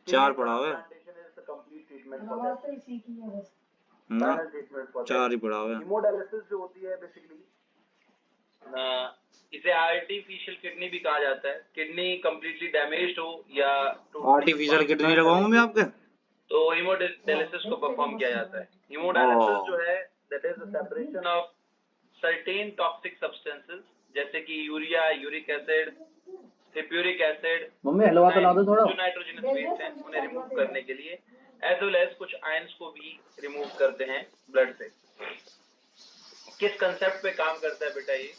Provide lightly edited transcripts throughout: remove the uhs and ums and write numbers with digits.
4 पढ़ा हुआ है ना, 4 ही पढ़ा हुआ है। हीमोडायलिसिस जो होती है बेसिकली इसे आर्टिफिशियल किडनी भी कहा जाता है। किडनी कंप्लीटली डैमेज्ड हो या आर्टिफिशियल किडनी लगाऊं मैं आपके, तो हीमोडायलिसिस को परफॉर्म किया जाता है। हीमोडायलिसिस जो है that is the separation of certain toxic substances जैसे कि urea, uric acid, hippuric acid, mummy हलवा तो ला दो थोड़ा, जो नाइट्रोजनस वेस्ट है उन्हें रिमूव करने के लिए, एज वेल एज कुछ आयंस को भी रिमूव करते हैं ब्लड से। किस कंसेप्ट पे काम करता है बेटा ये?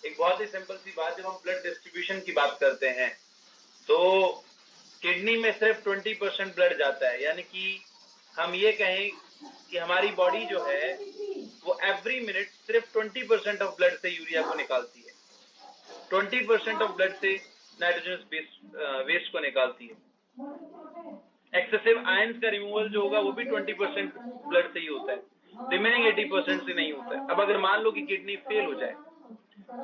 एक बहुत ही सिंपल सी बात, जब हम ब्लड डिस्ट्रीब्यूशन की बात करते हैं तो किडनी में सिर्फ 20% ब्लड जाता है, यानी कि हम ये कहें कि हमारी बॉडी जो है वो एवरी मिनट सिर्फ 20% ऑफ ब्लड से यूरिया को निकालती है, 20% ऑफ ब्लड से नाइट्रोजनस वेस्ट को निकालती है। एक्सेसिव आयंस का रिमूवल जो होगा वो भी 20% ब्लड से ही होता है, रिमेनिंग 80% से नहीं होता है। अब अगर मान लो कि किडनी फेल हो जाए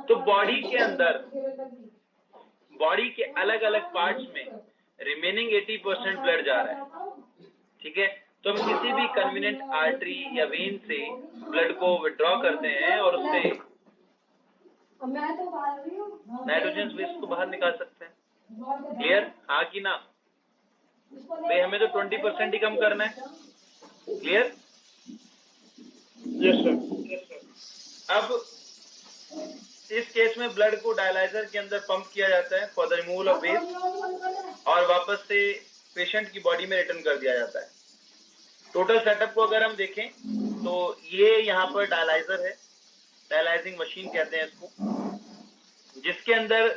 तो बॉडी के अंदर, बॉडी के अलग अलग पार्ट्स में रिमेनिंग 80% ब्लड जा रहा है, ठीक है? तो हम किसी भी कन्वीनियंट आर्टरी या वेन से ब्लड को विड्रॉ करते हैं और उससे नाइट्रोजन वेस्ट को बाहर निकाल सकते हैं। क्लियर? हाँ कि ना? भाई हमें तो 20% ही कम करना है। क्लियर? Yes sir. अब इस केस में ब्लड को डायलाइजर के अंदर पंप किया जाता है for the removal of waste और वापस से पेशेंट की बॉडी में रिटर्न कर दिया जाता है। टोटल सेटअप को अगर हम देखें तो ये यहाँ पर डायलाइजर है, डायलाइजिंग मशीन कहते हैं इसको, जिसके अंदर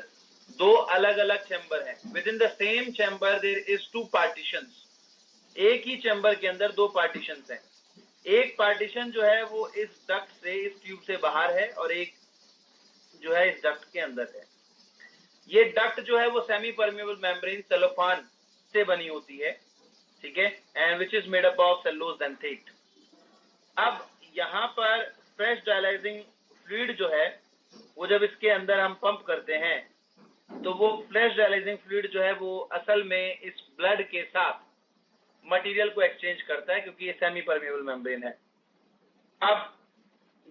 दो अलग अलग चैम्बर हैं। Within the same chamber there is 2 partitions. एक ही चैम्बर के अंदर 2 पार्टीशंस हैं। एक पार्टीशन जो है वो इस डक्ट से, इस ट्यूब से बाहर है और एक जो है इस डक्ट के अंदर है। ये डक्ट जो है वो सेमी परमेबल मेम्ब्रेन सेलोफान से बनी होती है, ठीक है, and which is made up of cellulose एंथेट। अब यहाँ पर फ्रेश डायलाइजिंग फ्लूइड जो है वो जब इसके अंदर हम पंप करते हैं तो वो फ्रेश डायलाइजिंग फ्लूइड जो है वो असल में इस ब्लड के साथ मटेरियल को एक्सचेंज करता है क्योंकि ये सेमी परमेबल मेम्ब्रेन है। अब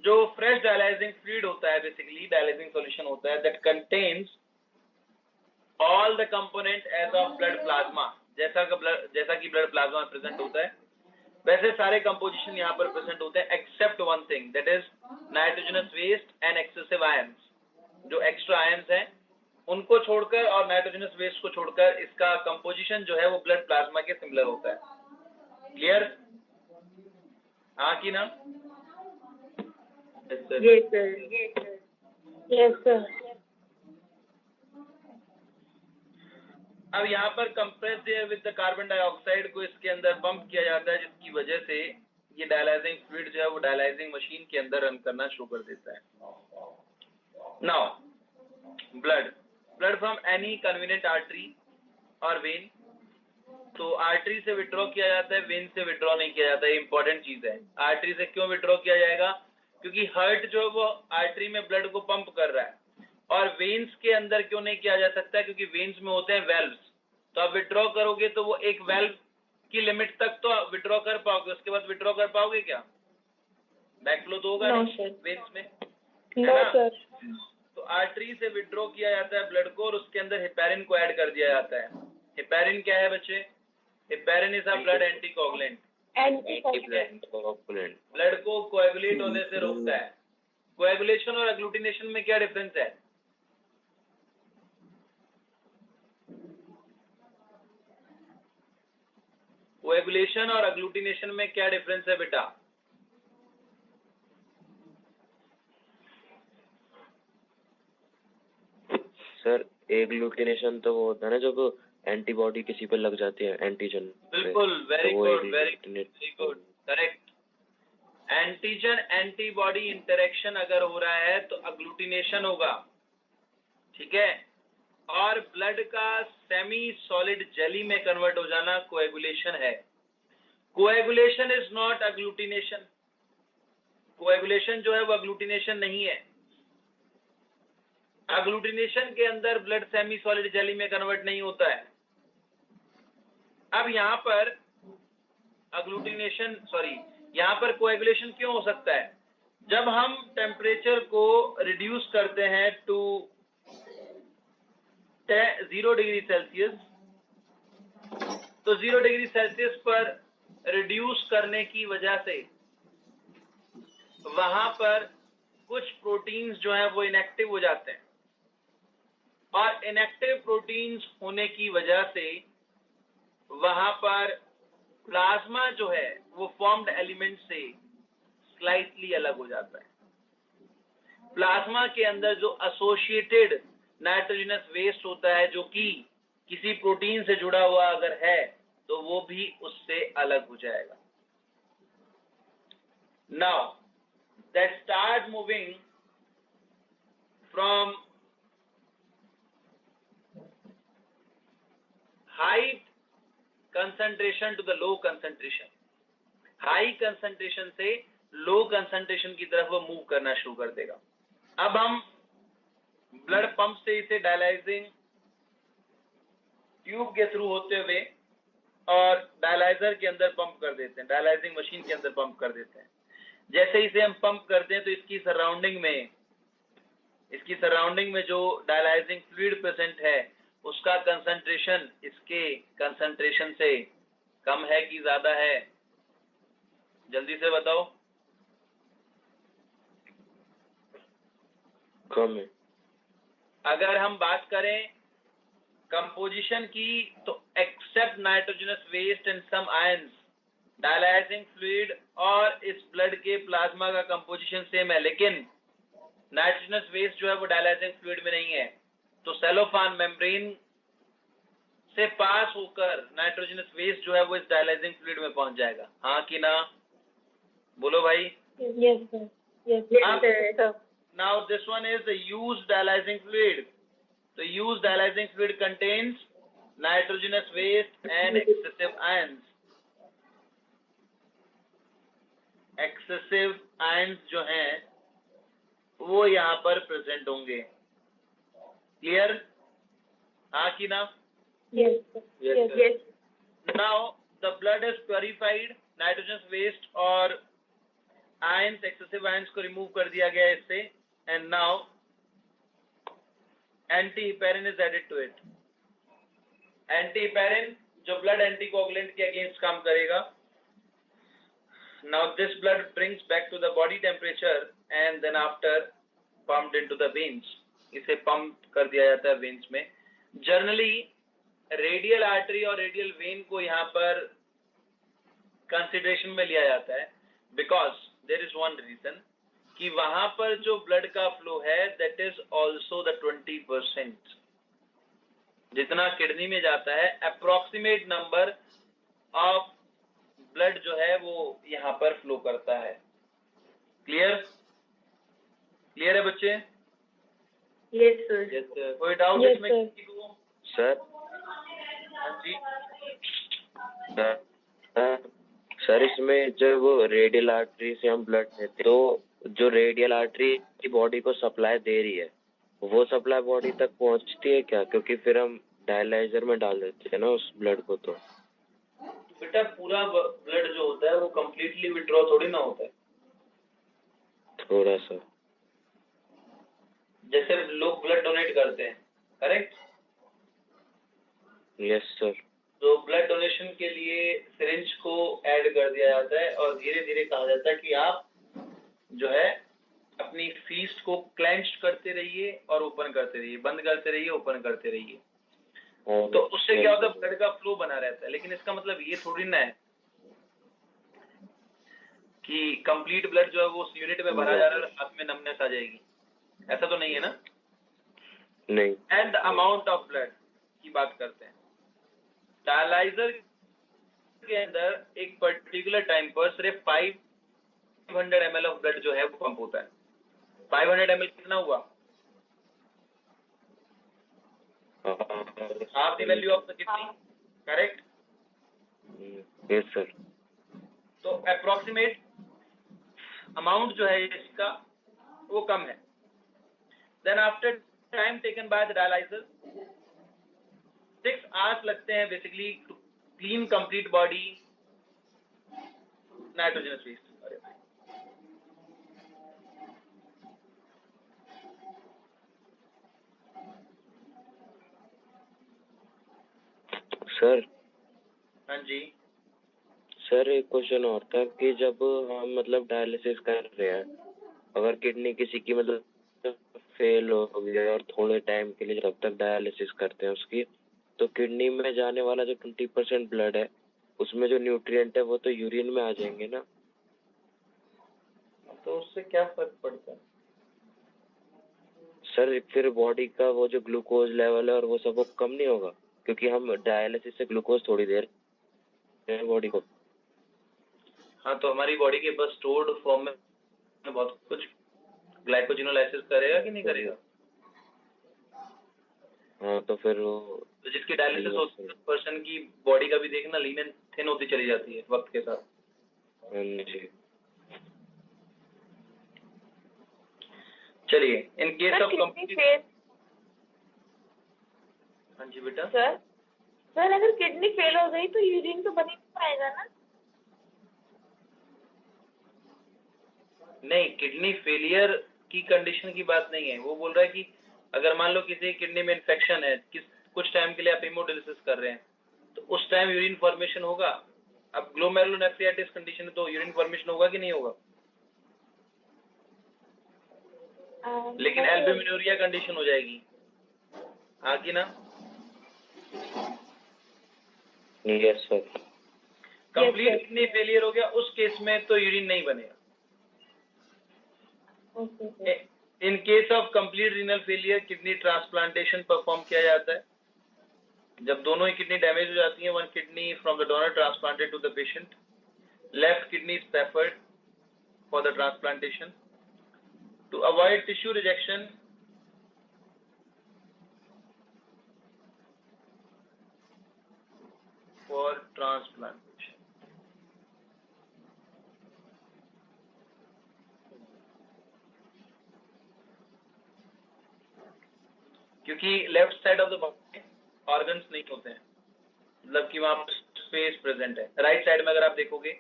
जो फ्रेश डायलाइजिंग फ्लूइड होता है, बेसिकली डायलाइजिंग सॉल्यूशन होता है that contains all the component as of blood plasma. जैसा कि ब्लड प्लाज्मा प्रेजेंट होता है वैसे सारे कंपोजिशन यहाँ पर प्रेजेंट होते हैं, except one thing that is nitrogenous waste and excessive ions. जो एक्स्ट्रा आयंस हैं उनको छोड़कर और नाइट्रोजनस वेस्ट को छोड़कर इसका कंपोजिशन जो है वो ब्लड प्लाज्मा के सिमिलर होता है। क्लियर? हाँ कि ना? Yes sir. Yes sir. अब यहाँ पर compressed air with the carbon dioxide को इसके अंदर पंप किया जाता है, जिसकी वजह से ये डायलाइजिंग फ्लूइड जो है वो डायलाइजिंग मशीन के अंदर रन करना शुरू कर देता है। Now blood from any convenient artery और वेन। तो आर्टरी से विड्रॉ किया जाता है, वेन से विड्रॉ नहीं किया जाता है। ये इंपॉर्टेंट चीज है। आर्टरी से क्यों विड्रॉ किया जाएगा? क्योंकि हार्ट जो है वो आर्टरी में ब्लड को पंप कर रहा है। और वेन्स के अंदर क्यों नहीं किया जा सकता? क्योंकि वेन्स में होते हैं वेल्व्स। तो आप विड्रॉ करोगे तो वो एक वेल्व की लिमिट तक तो विड्रॉ कर पाओगे, उसके बाद विड्रॉ कर पाओगे क्या? बैकफ्लो तो होगा नहीं वेन्स में, नो सर। तो आर्टरी से विड्रॉ किया जाता है ब्लड को और उसके अंदर हेपेरिन को ऐड कर दिया जाता है। हेपेरिन क्या है बच्चे? Heparin is a blood anticoagulant. Blood को कोएगुलेट होने से रोकता है। कोएगुलेशन और एग्लूटिनेशन में क्या डिफरेंस है? कोएगुलेशन और एग्लूटिनेशन में क्या डिफरेंस है बेटा? सर एग्लूटिनेशन तो वो होता है ना जब एंटीबॉडी किसी पे लग जाती है एंटीजन। बिल्कुल, very good, very good, correct. Antigen antibody interaction अगर हो रहा है तो एग्लूटिनेशन होगा, ठीक है। और ब्लड का सेमी सॉलिड जेली में कन्वर्ट हो जाना कोएगुलेशन है। Coagulation is not agglutination. Coagulation जो है वो एग्लूटिनेशन नहीं है। एग्लूटिनेशन के अंदर ब्लड सेमी सॉलिड जेली में कन्वर्ट नहीं होता है। अब यहाँ पर यहाँ पर कोएगुलेशन क्यों हो सकता है? जब हम टेम्परेचर को रिड्यूस करते हैं टू 0 डिग्री सेल्सियस, तो 0 डिग्री सेल्सियस पर रिड्यूस करने की वजह से वहां पर कुछ प्रोटीन्स जो है वो इनएक्टिव हो जाते हैं, और इनएक्टिव प्रोटीन्स होने की वजह से वहां पर प्लाज्मा जो है वो फॉर्म्ड एलिमेंट से स्लाइटली अलग हो जाता है। प्लाज्मा के अंदर जो एसोसिएटेड नाइट्रोजनस वेस्ट होता है, जो कि किसी प्रोटीन से जुड़ा हुआ अगर है, तो वो भी उससे अलग हो जाएगा। Now that start moving from high concentration to the low concentration, high concentration से लो कंसंट्रेशन की तरफ वो मूव करना शुरू कर देगा। अब हम ब्लड पंप से इसे डायलाइजिंग ट्यूब के थ्रू होते हुए और डायलाइजर के अंदर पंप कर देते हैं, डायलाइजिंग मशीन के अंदर पंप कर देते हैं। जैसे इसे हम पंप करते हैं तो इसकी सराउंडिंग में जो डायलाइजिंग फ्लूइड प्रेजेंट है उसका कंसंट्रेशन इसके कंसंट्रेशन से कम है कि ज्यादा है? जल्दी से बताओ। कम है। अगर हम बात करें कंपोजिशन की, तो except nitrogenous waste and some ions, dialysing fluid और इस ब्लड के प्लाज्मा का कंपोजिशन सेम है, लेकिन नाइट्रोजनस वेस्ट जो है वो डायलाइजिंग फ्लूइड में नहीं है। तो सेलोफान मेम्ब्रेन से पास होकर नाइट्रोजनस वेस्ट जो है वो इस डायलाइजिंग फ्लूइड में पहुंच जाएगा, हाँ कि ना? बोलो भाई। Yes, sir. Yes, sir. Now this one is the used dialyzing fluid. The used dialyzing fluid contains nitrogenous waste and excessive ions. Excessive ions जो हैं वो यहाँ पर प्रेजेंट होंगे। क्लियर? हाँ कि ना? Yes, sir. Yes. Now the blood is purified, nitrogenous waste और ions, excessive ions को रिमूव कर दिया गया इससे, and now antiheparin is added to it. Antiheparin जो blood anticoagulant के अगेंस्ट काम करेगा। Now this blood brings back to the body temperature and then after pumped into the veins. इसे पंप कर दिया जाता है वेन्स में। जनरली रेडियल आर्टरी और रेडियल वेन को यहाँ पर कंसिडरेशन में लिया जाता है, because there is one reason कि वहां पर जो ब्लड का फ्लो है दैट इज ऑल्सो द 20%। जितना किडनी में जाता है अप्रोक्सीमेट नंबर ऑफ ब्लड जो है वो यहाँ पर फ्लो करता है। क्लियर? क्लियर है बच्चे? Yes, sir. Yes sir. कोई डाउट Yes, इसमें sir. किसी को? सर हाँ जी। सर इसमें जो वो रेडियल आर्टरी से हम ब्लड लेते हैं, तो जो रेडियल आर्टरी की बॉडी को सप्लाई दे रही है वो सप्लाई बॉडी तक पहुंचती है क्या? क्योंकि फिर हम डायलाइजर में डाल देते हैं ना उस ब्लड को। तो बेटा पूरा ब्लड जो होता है वो कम्प्लीटली विड्रॉ थोड़ी ना होता है। थोड़ा सा जैसे लोग ब्लड डोनेट करते हैं, करेक्ट? Yes sir. तो ब्लड डोनेशन के लिए सिरिंज को ऐड कर दिया जाता है और धीरे धीरे कहा जाता है कि आप जो है अपनी फीस्ट को क्लेंच करते रहिए और ओपन करते रहिए, बंद करते रहिए, ओपन करते रहिए। तो उससे क्या होता है, ब्लड का फ्लो बना रहता है। लेकिन इसका मतलब ये थोड़ी ना है कि कंप्लीट ब्लड जो है वो उस यूनिट में भरा जा रहा है और हाथ में नमनेस आ जाएगी, ऐसा तो नहीं है ना? नहीं। And the amount of blood की बात करते हैं। डायलाइजर के अंदर एक पर्टिकुलर टाइम पर सिर्फ 500 ml ऑफ ब्लड जो है वो पंप होता है। 500 ml कितना हुआ? Half the value of the kidney, correct? Yes sir. तो अप्रोक्सीमेट अमाउंट जो है इसका वो कम है। Then after time taken by the dialyser 6 hours लगते हैं basically clean complete body nitrogenous waste. Sir हाँ जी। सर एक क्वेश्चन और था कि जब हम मतलब डायलिसिस कर रहे हैं, अगर किडनी किसी की मतलब फेल हो गई और थोड़े टाइम के लिए जब तक डायलिसिस करते हैं उसकी, तो किडनी में जाने वाला जो 20% ब्लड है उसमें जो न्यूट्रिएंट है वो तो यूरिन में आ जाएंगे ना। तो उससे क्या फर्क पड़ता है? सर फिर बॉडी का वो जो ग्लूकोज लेवल है और वो सब वो कम नहीं होगा, क्योंकि हम डायलिसिस से ग्लूकोज थोड़ी देर बॉडी को। हाँ, तो हमारी बॉडी के पास स्टोर्ड फॉर्म में बहुत कुछ ग्लाइकोजिनोलाइसिस करेगा कि नहीं करेगा? हाँ तो फिर वो तो जिसकी डायलिसिस होती है पर्सन की बॉडी का भी देखना लीन एंड थिन होती चली जाती है वक्त के साथ। जी। चलिए, इन केस ऑफ किडनी फेल। हाँ जी बेटा। सर अगर किडनी फेल हो गई तो यूरिन तो बन ही नहीं पाएगा ना? नहीं, किडनी फेलियर की कंडीशन की बात नहीं है। वो बोल रहा है कि अगर मान लो किसी किडनी में इन्फेक्शन है, कुछ टाइम के लिए आप हेमोडायलिसिस कर रहे हैं, तो उस टाइम यूरिन फॉर्मेशन होगा। अब ग्लोमेरुलोनेफ्राइटिस कंडीशन है तो यूरिन फॉर्मेशन होगा कि नहीं होगा? लेकिन एल्ब्यूमिनूरिया कंडीशन हो जाएगी, हाँ कि ना? Yes sir. Complete kidney failure हो गया, उस केस में तो यूरिन नहीं बनेगा। इन case of complete renal failure kidney transplantation perform किया जाता है। जब दोनों ही किडनी डैमेज हो जाती है, one kidney from the donor transplanted to the patient, left kidney is preferred for the transplantation to avoid tissue rejection. For transplantation क्योंकि left side of the body organs नहीं होते हैं, मतलब कि वहां स्पेस प्रेजेंट है। राइट साइड में अगर आप देखोगे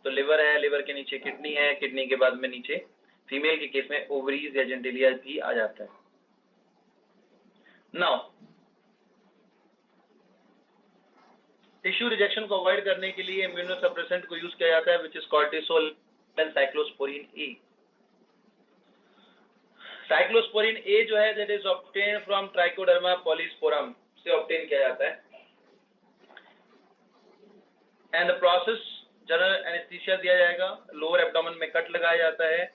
तो लिवर है, लिवर के नीचे किडनी है, किडनी के बाद में नीचे फीमेल के केस में ओवरीज या जेंटिलिया भी आ जाता है। नाउ टिश्यू रिजेक्शन को अवॉइड करने के लिए इम्यूनोसप्रेसेंट को यूज किया जाता है, which is cortisol and cyclosporin A. Cyclosporin A जो है that is obtain from trichoderma polysporum से ऑब्टेन किया जाता है। And the process general anaesthesia दिया जाएगा, लोअर एब्डोमेन में कट लगाया जाता है।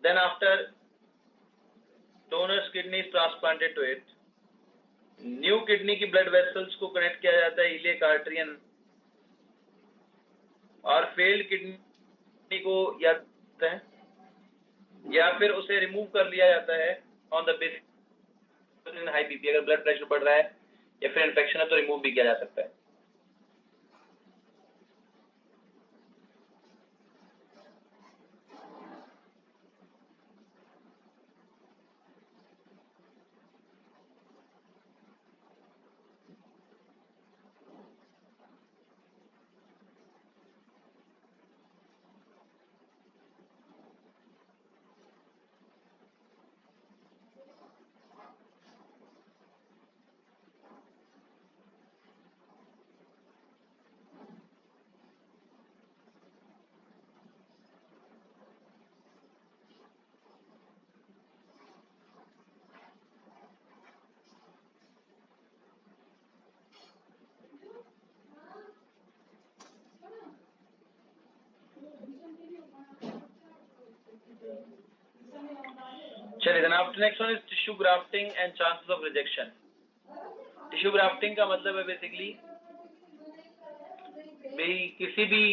Then after donor's kidney is transplanted to it, new kidney की ब्लड वेसल्स को कनेक्ट किया जाता है इलियक आर्टरी और फेल्ड किडनी को या फिर उसे रिमूव कर लिया जाता है on the basis high BP. अगर ब्लड प्रेशर बढ़ रहा है या फिर इन्फेक्शन है तो रिमूव भी किया जा सकता है। चलिए, then after next one is tissue grafting and chances of rejection. Tissue grafting का मतलब है बेसिकली किसी भी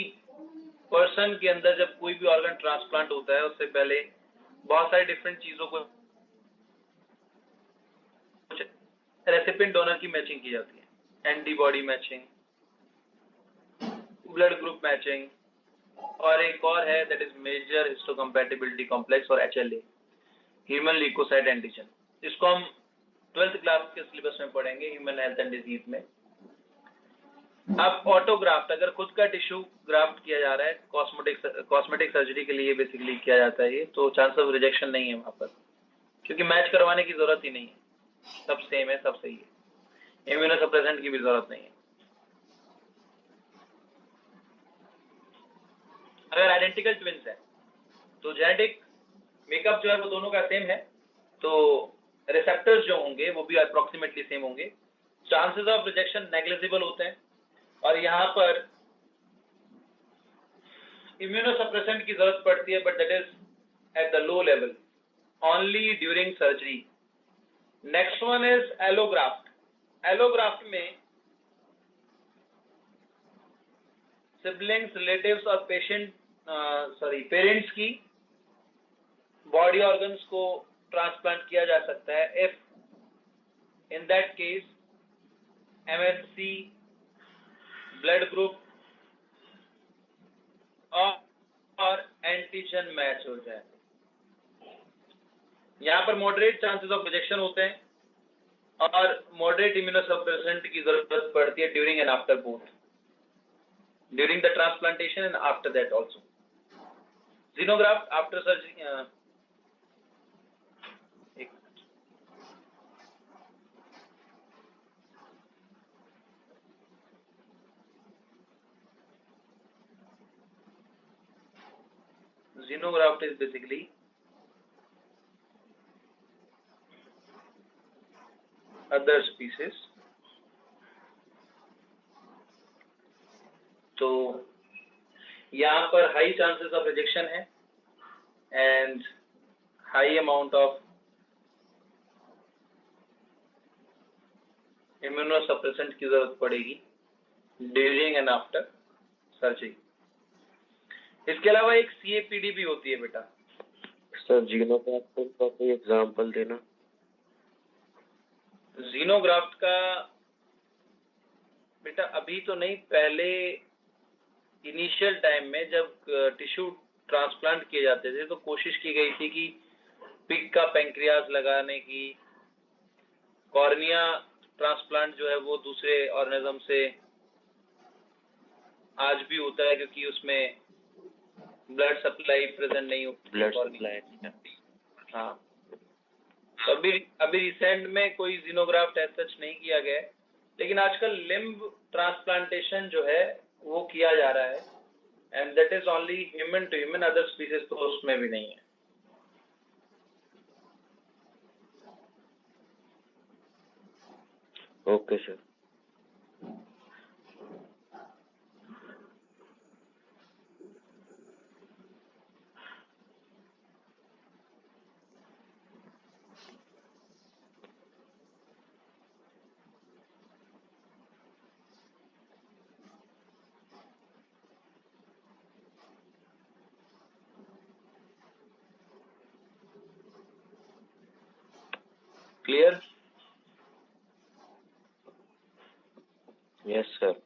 पर्सन के अंदर जब कोई भी ऑर्गन ट्रांसप्लांट होता है उससे पहले बहुत सारी डिफरेंट चीजों को रेसिपिएंट डोनर की मैचिंग की जाती है, antibody matching, blood group matching, और एक और है that is major histocompatibility complex और HLA, ह्यूमन ल्यूकोसाइट एंटीजन। इसको हम 12th क्लास के सिलेबस में पढ़ेंगे ह्यूमन हेल्थ एंड डिजीज में। अब ऑटोग्राफ्ट, अगर खुद का टिश्यू ग्राफ्ट किया जा रहा है, कॉस्मेटिक सर्जरी के लिए बेसिकली किया जाता है ये, तो चांस ऑफ रिजेक्शन नहीं है वहां पर, क्योंकि मैच करवाने की जरूरत ही नहीं है, सब सेम है, सब सही है, इम्यूनोसप्रेसेंट की भी जरूरत नहीं है। अगर आइडेंटिकल ट्विंस है तो जेनेटिक मेकअप जो है वो दोनों का सेम है, तो रिसेप्टर्स जो होंगे वो भी अप्रोक्सीमेटली सेम होंगे, चांसेस ऑफ रिजेक्शन नेग्लिजिबल होते हैं। और यहाँ पर इम्यूनोसप्रेसेंट की जरूरत पड़ती है, but that is at the low level, only during surgery. Next one is allograft. Allograft में सिबलिंग्स, रिलेटिव्स और पेरेंट्स की बॉडी ऑर्गन्स को ट्रांसप्लांट किया जा सकता है if in that case MSC, blood group और एंटीजन मैच हो जाए। यहाँ पर मॉडरेट चांसेस ऑफ रिजेक्शन होते हैं और मॉडरेट इम्यूनोसप्रेसेंट की जरूरत पड़ती है during and after both, during the transplantation and after that also. xenograft after surgery, xenograft is basically other species। तो यहाँ पर हाई चांसेस ऑफ रिजेक्शन है and high amount of immunosuppressant की जरूरत पड़ेगी ड्यूरिंग एंड आफ्टर सर्जरी। इसके अलावा एक CAPD भी होती है बेटा। सर जीनोग्राफ्ट का कोई एग्जांपल देना। जीनोग्राफ्ट का बेटा अभी तो नहीं, पहले इनिशियल टाइम में जब टिश्यू ट्रांसप्लांट किए जाते थे तो कोशिश की गई थी कि पिग का पैंक्रियाज लगाने की, कॉर्निया ट्रांसप्लांट जो है वो दूसरे ऑर्गेनिज्म से आज भी होता है क्योंकि उसमें ब्लड सप्लाई प्रेजेंट नहीं होती, ब्लड सप्लाई। हाँ, तो अभी रिसेंट में कोई जीनोग्राफ्ट ऐसा सच नहीं किया गया है, लेकिन आजकल लिम्ब ट्रांसप्लांटेशन जो है वो किया जा रहा है and that is only human to human, other species तो उसमें भी नहीं है। Okay sir. Clear? Yes sir.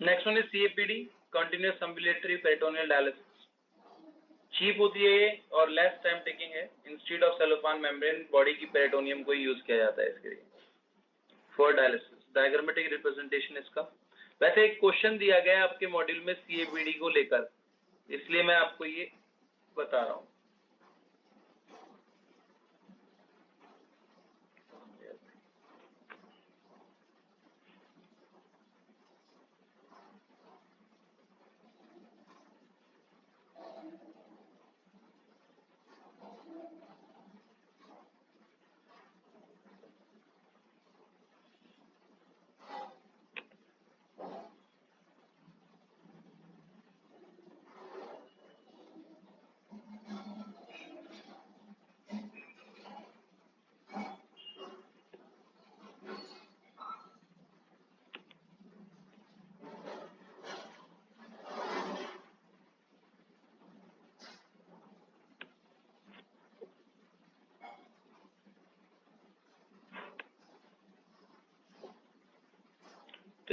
Next one is CAPD, continuous ambulatory peritoneal dialysis. Cheap होती है ये और लेस टाइम टेकिंग है। Instead of cellophane membrane body की पेरिटोनियम को यूज किया जाता है इसके लिए फॉर डायलिसिस। डायग्रामेटिक रिप्रेजेंटेशन इसका। वैसे एक क्वेश्चन दिया गया है आपके मॉड्यूल में CAPD को लेकर, इसलिए मैं आपको ये बता रहा हूँ।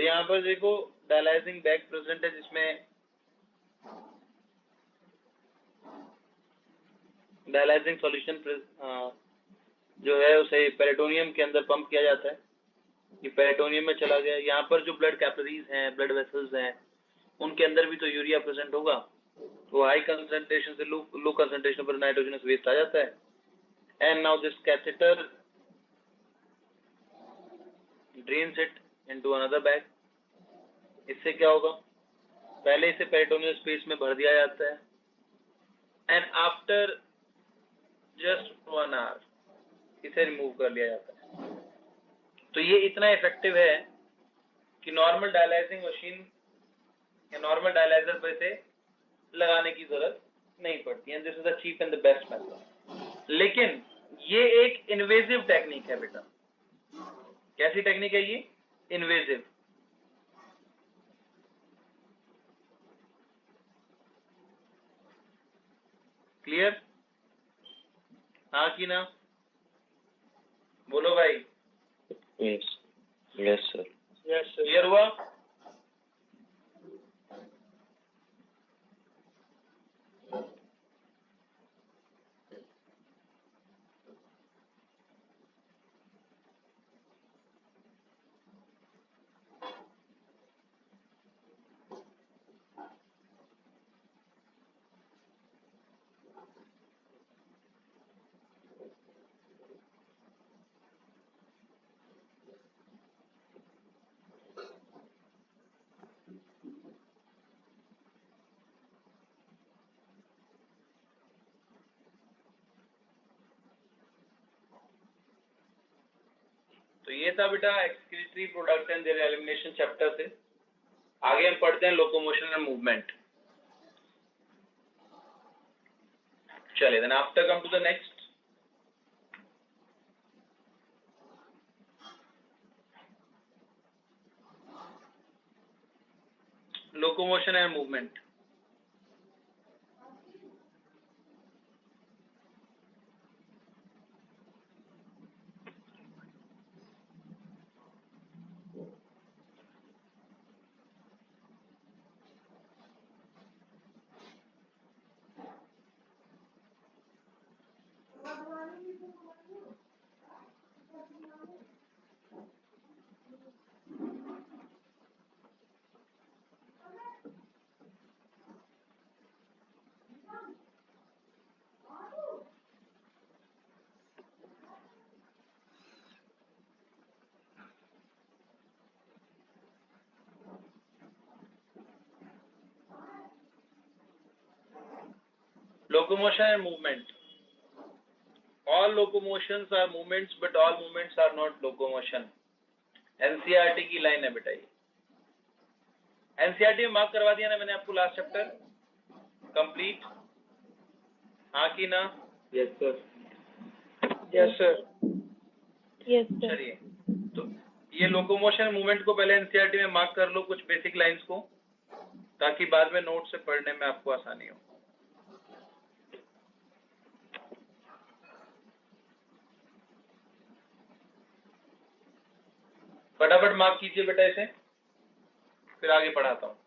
तो यहाँ पर देखो डायलाइजिंग बैग प्रेजेंट है, जिसमें डायलाइजिंग सॉल्यूशन जो है उसे पेरिटोनियम के अंदर पंप किया जाता है। ये पेरिटोनियम में चला गया। यहाँ पर जो ब्लड कैपिलरीज हैं, ब्लड वेसल्स हैं, उनके अंदर भी तो यूरिया प्रेजेंट होगा। तो हाई कंसंट्रेशन से लो कंसंट्रेशन पर नाइट्रोजनस वेस्ट आ जाता है। And now this catheter drains it into another bag. इससे क्या होगा, पहले इसे पेरिटोनियल स्पेस में भर दिया जाता है एंड आफ्टर जस्ट 1 आवर इसे रिमूव कर लिया जाता है। तो ये इतना इफेक्टिव है कि नॉर्मल डायलाइजिंग मशीन या नॉर्मल डायलाइजर पर इसे लगाने की जरूरत नहीं पड़ती है। This is the cheap and the best method. लेकिन ये एक इन्वेजिव टेक्निक है बेटा। कैसी टेक्निक है ये? इन्वेजिव। क्लियर? हाँ कि ना? बोलो भाई। Yes yes sir. Yes clear हुआ? तो ये था बेटा excretory product and their elimination chapter से। आगे हम पढ़ते हैं लोकोमोशन एंड मूवमेंट। चलिए then after come to the next. Locomotion and movement. Locomotion and movement. All locomotions are movements, but all movements are not locomotion. NCERT की line है बेटा ये। NCERT में मार्क करवा दिया ना मैंने आपको लास्ट चैप्टर कंप्लीट। हाँ कि ना? Yes sir. Yes sir. Yes sir. चलिए तो ये लोकोमोशन मूवमेंट को पहले NCERT में मार्क कर लो कुछ बेसिक लाइंस को, ताकि बाद में नोट से पढ़ने में आपको आसानी हो। फटाफट मार्क कीजिए बेटा इसे, फिर आगे पढ़ाता हूँ।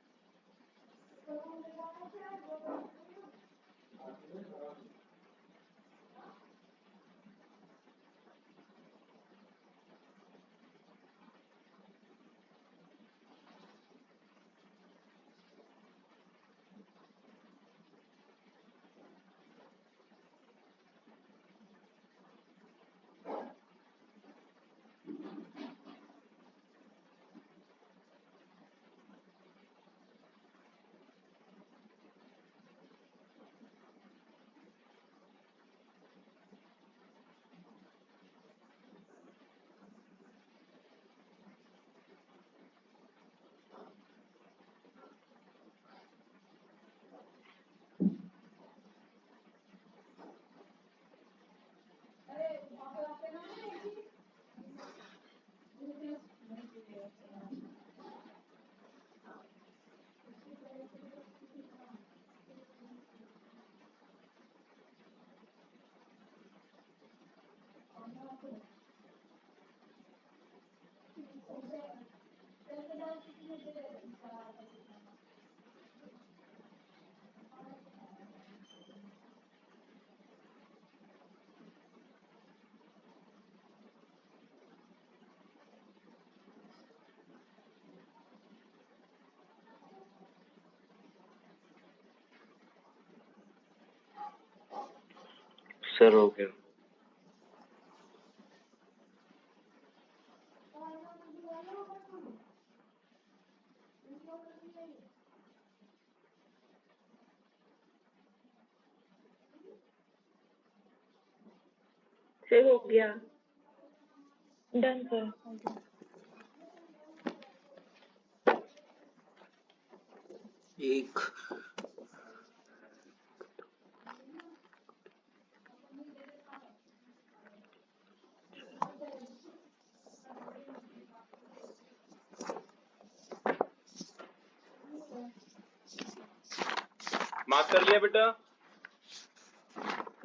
सर हो गया। सर हो गया। Done sir. एक मार्क कर लिया बेटा?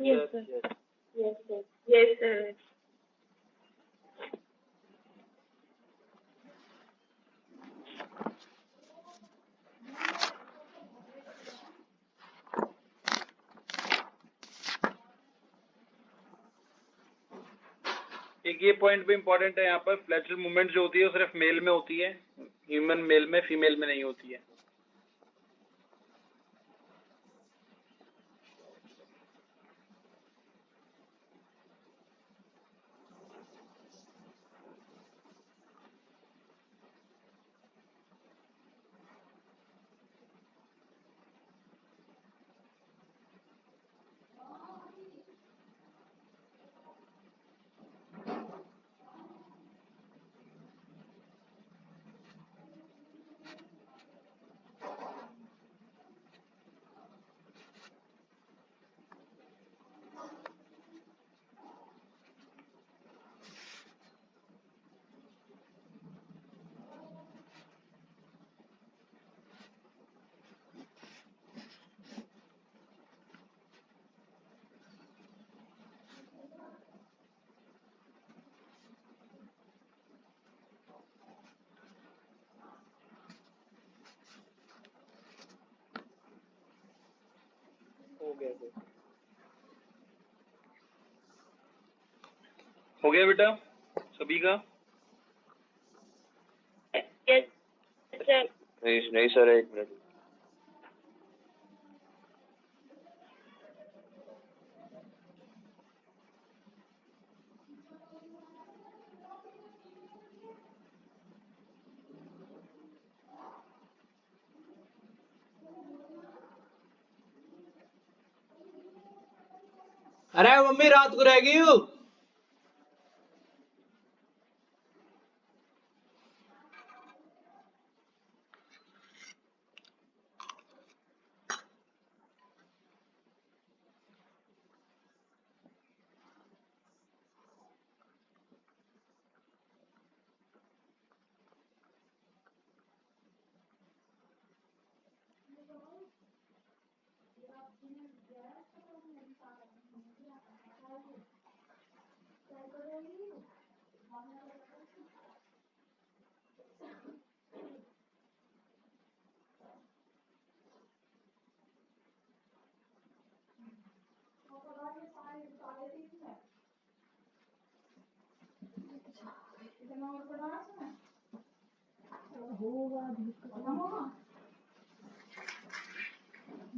Yes sir. Yes sir. Yes sir. एक ये पॉइंट भी इम्पोर्टेंट है यहाँ पर, फ्लैचुलर मूवमेंट जो होती है वो सिर्फ मेल में होती है, ह्यूमन मेल में, फीमेल में नहीं होती है। हो गया बेटा सभी का? Yes sir. नहीं सर, 1 मिनट। अरे मम्मी रात को रह गई हूँ।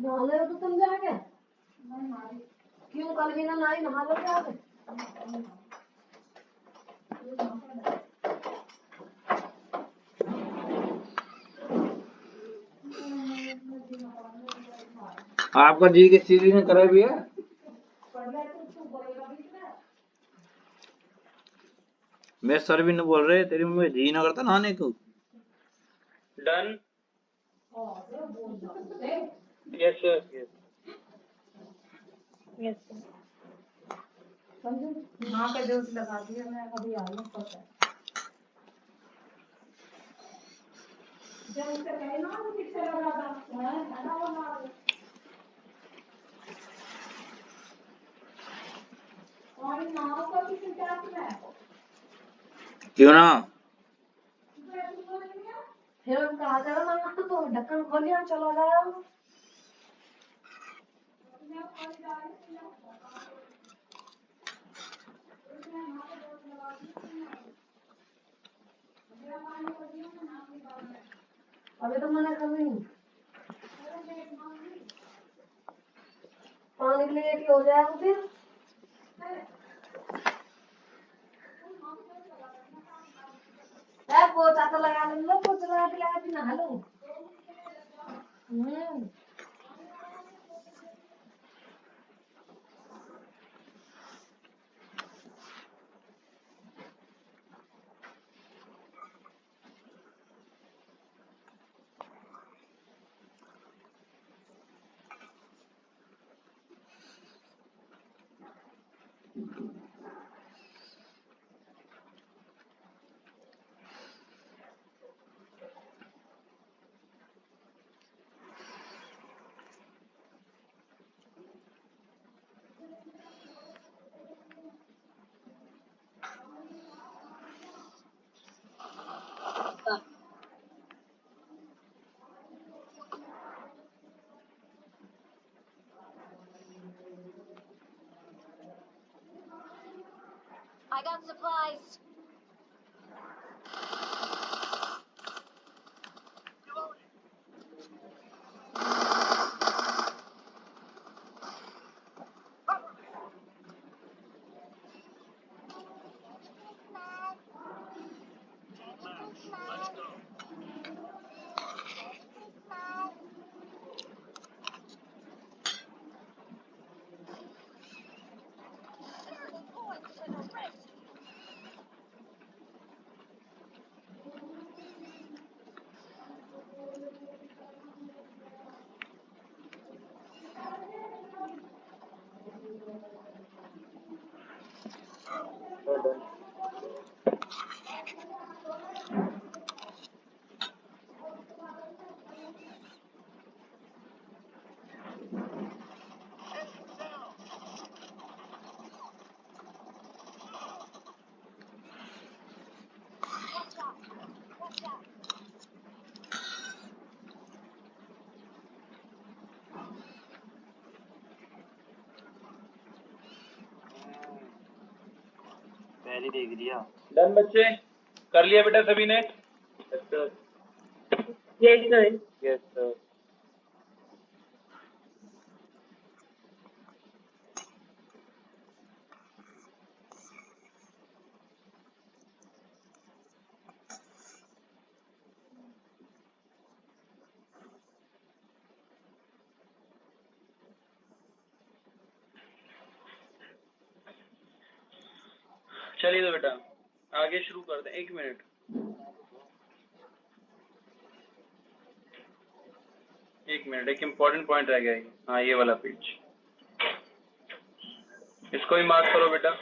नहा तो तुम जाके क्यों कल भी ना नाई नहा लो जाके। आपका जी की सीधी ने करा भी है। मेरे सर भी नहीं बोल रहे तेरी मम्मी जी ना करता नहाने को। Done. Yes sir. Yes sir. माँ का ड्यूटी लगा दिया मैं, अभी आ गया पता है। जब उसे कहे ना वो किससे लगा था है ना वो ना और नाव का भी सिद्धांत है क्यों ना? फिर हम कहा चलो ना तो ढक्कन खोलिए चलो जाओ। अभी तो मना कर रही हूँ पानी के लिए हो जाएगा फिर। पोछा तो लगा लो, पोछा लगा के नहा लो। I got supplies. पहले देख लिया। डन बच्चे, कर लिया बेटा सभी ने? Yes sir. Yes sir. चलिए तो बेटा आगे शुरू कर दें। 1 मिनट, एक इम्पोर्टेंट पॉइंट रह गया है। हाँ, ये वाला पेज, इसको भी मार्क करो बेटा।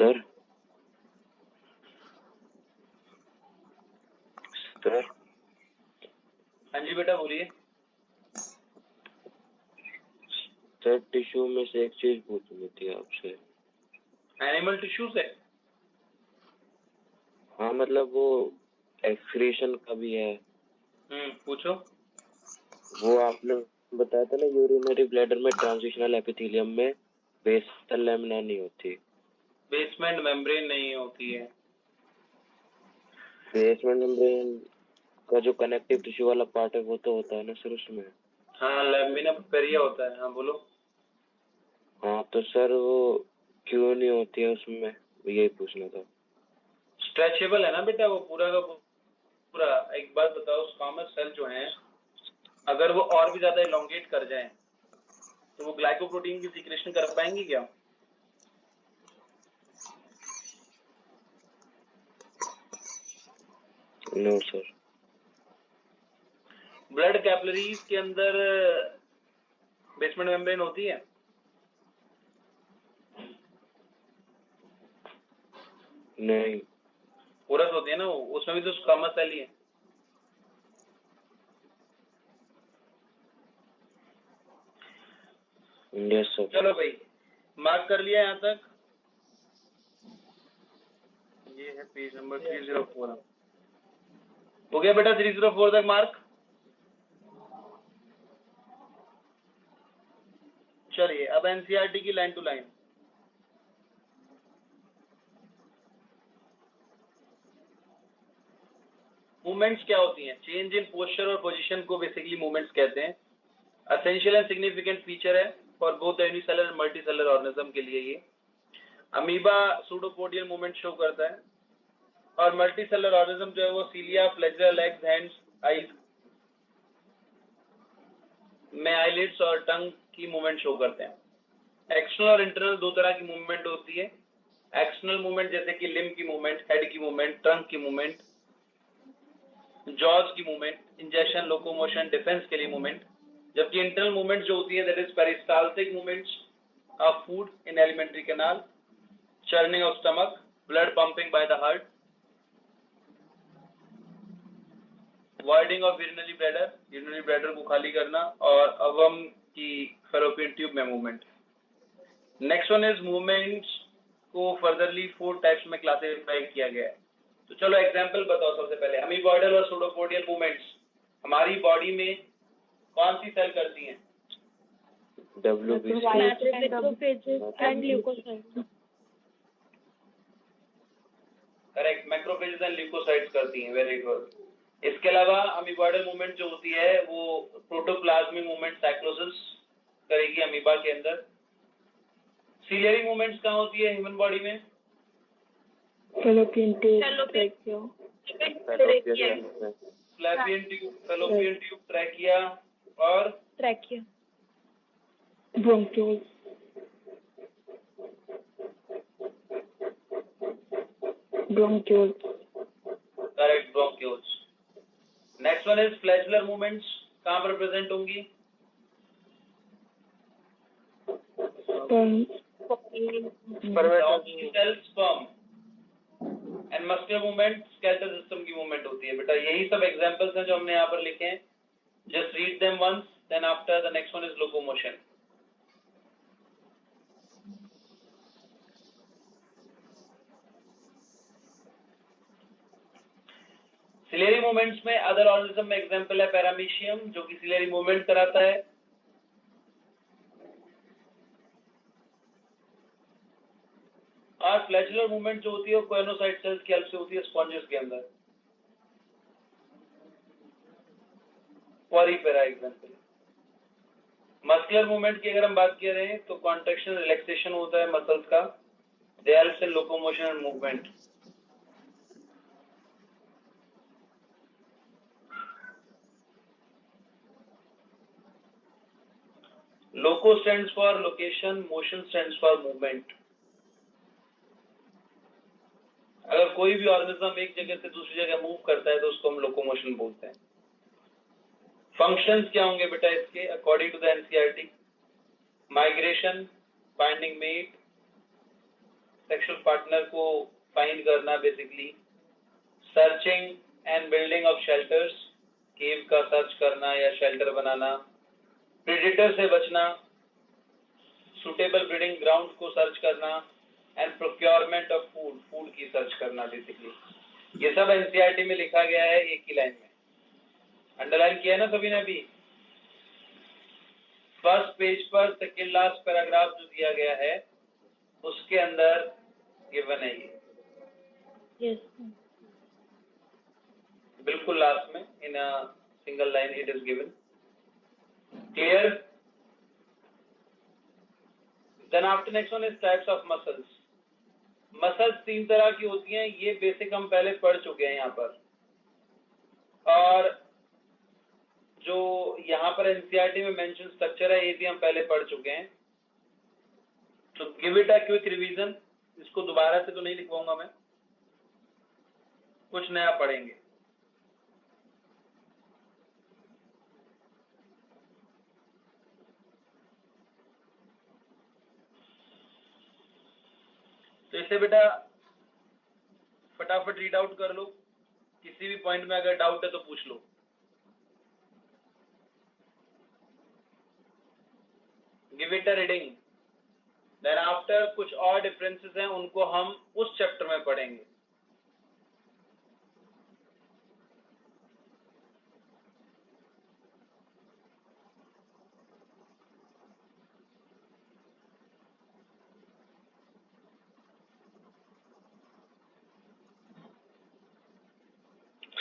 सर सर हाँ जी बेटा बोलिए। सर टिश्यू में से एक चीज पूछनी थी आपसे। एनिमल टिश्यू से? हाँ मतलब वो एक्सक्रीशन का भी है। पूछो। वो आपने बताया था ना यूरिनरी ब्लैडर में ट्रांजिशनल एपिथेलियम में बेसल लैमिना नहीं होती। बेसमेंट मेम्ब्रेन नहीं होती है। बेसमेंट मेम्ब्रेन का जो कनेक्टिव टिश्यू वाला पार्ट है वो तो होता है ना सर उसमें? हाँ, लैमिना पेरिया होता है। हाँ बोलो। हाँ तो सर वो क्यों नहीं होती है उसमें, यही पूछना था। स्ट्रेचेबल है ना बेटा वो पूरा का पूरा। एक बात बताओ, स्क्वामस सेल जो हैं अगर वो और भी ज्यादा इलोंगेट कर जाएं तो वो ग्लाइकोप्रोटीन की सीक्रेशन कर पाएंगे क्या? No sir. ब्लड कैपिलरीज के अंदर बेसमेंट मेम्ब्रेन होती है? नहीं। पोरस होती है ना, उसमें भी तो स्क्वामस सेल ही है। Yes sir. चलो भाई, मार्क कर लिया यहाँ तक। ये है पेज नंबर 304। हो गया बेटा 304 तक मार्क? चलिए अब एनसीईआरटी की लाइन टू लाइन। मूवमेंट्स क्या होती हैं? चेंज इन पोस्चर और पोजीशन को बेसिकली मूवमेंट्स कहते हैं। एसेंशियल एंड सिग्निफिकेंट फीचर है for both unicellular and multicellular organism के लिए। ये अमीबा सूडोपोडियल मूवमेंट शो करता है और मल्टीसेलर ऑर्गेनिज्म जो है वो सीलिया, फ्लैजेला, लेग्स, हैंड्स, आईज में आईलिड्स और टंग की मूवमेंट शो करते हैं। एक्सटर्नल और इंटरनल दो तरह की मूवमेंट होती है। एक्सटर्नल मूवमेंट जैसे कि लिम्ब की मूवमेंट, हेड की मूवमेंट, ट्रंक की मूवमेंट, जॉज की मूवमेंट, इंजेक्शन, लोकोमोशन, डिफेंस के लिए मूवमेंट। जबकि इंटरनल मूवमेंट जो होती है that is peristaltic movements of food in alimentary canal, churning of stomach, blood pumping by the heart, voiding of urinary bladder को खाली करना, और अवम की fallopian tube में movement. Next one is movements को फर्दरली 4 टाइप्स में क्लासिफाई किया गया है। तो चलो एग्जांपल बताओ। सबसे पहले अमीबॉइडल और सूडोपोडियल मूवमेंट्स हमारी बॉडी में कौन सी सेल करती हैं? WBC। Macrophages and leucocytes. Correct, macrophages and leucocytes करती हैं। Very good. इसके अलावा अमीबॉइडल मूवमेंट जो होती है वो प्रोटोप्लाज्मिक मूवमेंट साइक्लोसिस करेगी अमीबा के अंदर। सीलियरी मूवमेंट्स कहाँ होती है ह्यूमन बॉडी में? Fallopian tube, fallopian tube, trachea और trachea, bronchioles, correct, bronchioles. Next one is flagellar movements, कहाँ पर प्रेजेंट होंगी? Sperm and muscular movement skeletal system की मूवमेंट होती है। बेटा यही सब एग्जांपल्स हैं जो हमने यहाँ पर लिखे हैं। Just read them once, then after the next one is locomotion. Ciliary movements में अदर ऑर्गेनिज्म में एग्जांपल है पैरामीशियम जो कि सिलेरी मूवमेंट कराता है। और फ्लैजुलर मूवमेंट जो होती है वो कोएनोसाइट सेल्स की हेल्प से होती है स्पॉन्जेस के अंदर। पॉरीपेरा एग्जांपल। मस्कुलर मूवमेंट की अगर हम बात कर रहे हैं तो कॉन्ट्रैक्शन रिलैक्सेशन होता है मसल्स का। दे helps in locomotion and movement. Loco stands for location, motion stands for movement. अगर कोई भी ऑर्गेनिज्म एक जगह से दूसरी जगह मूव करता है तो उसको हम लोकोमोशन बोलते हैं। फंक्शंस क्या होंगे बेटा इसके according to the NCERT? Migration, finding mate, sexual partner को फाइंड करना basically, searching and building of shelters, cave का सर्च करना या शेल्टर बनाना, प्रेडेटर से बचना, सुटेबल ब्रीडिंग ग्राउंड को सर्च करना, and procurement of food, food की सर्च करना बेसिकली। ये सब एनसीईआरटी में लिखा गया है एक ही लाइन में। अंडरलाइन किया है ना सभी ने? भी फर्स्ट पेज पर सेकेंड लास्ट पैराग्राफ जो दिया गया है उसके अंदर गिवन है ये। यस, बिल्कुल लास्ट में in a single line it is given. Clear? Then after next one is types of muscles. Muscles 3 तरह की होती हैं, ये बेसिक हम पहले पढ़ चुके हैं यहाँ पर। और जो यहाँ पर एनसीईआरटी में मेंशन स्ट्रक्चर है ये भी हम पहले पढ़ चुके हैं। तो give it a quick revision. इसको दोबारा से तो नहीं लिखवाऊंगा मैं, कुछ नया पढ़ेंगे। तो इसे बेटा फटाफट रीड आउट कर लो, किसी भी पॉइंट में अगर डाउट है तो पूछ लो। Give it a reading. Then after कुछ और डिफरेंसेस हैं, उनको हम उस चैप्टर में पढ़ेंगे।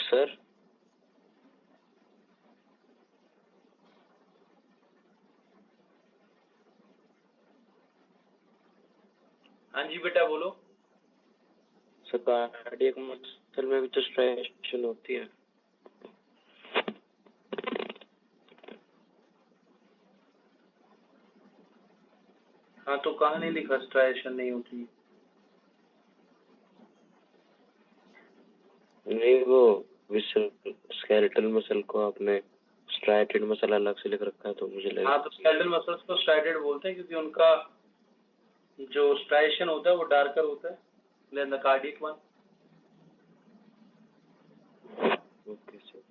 सर हाँ जी बेटा बोलो। सर कार्डियक मसल में भी तो स्ट्राइएशन होती है। हाँ तो कहाँ नहीं लिखा स्ट्राइएशन नहीं होती? नहीं, वो विसल स्केलेटल मसल को आपने स्ट्राइटेड मसल अलग से लिख रखा है, तो मुझे लगा। हाँ तो स्केलेटल मसल्स को स्ट्राइटेड बोलते हैं क्योंकि उनका जो स्ट्राइएशन होता है वो डार्कर होता है than the cardiac one. Okay sir.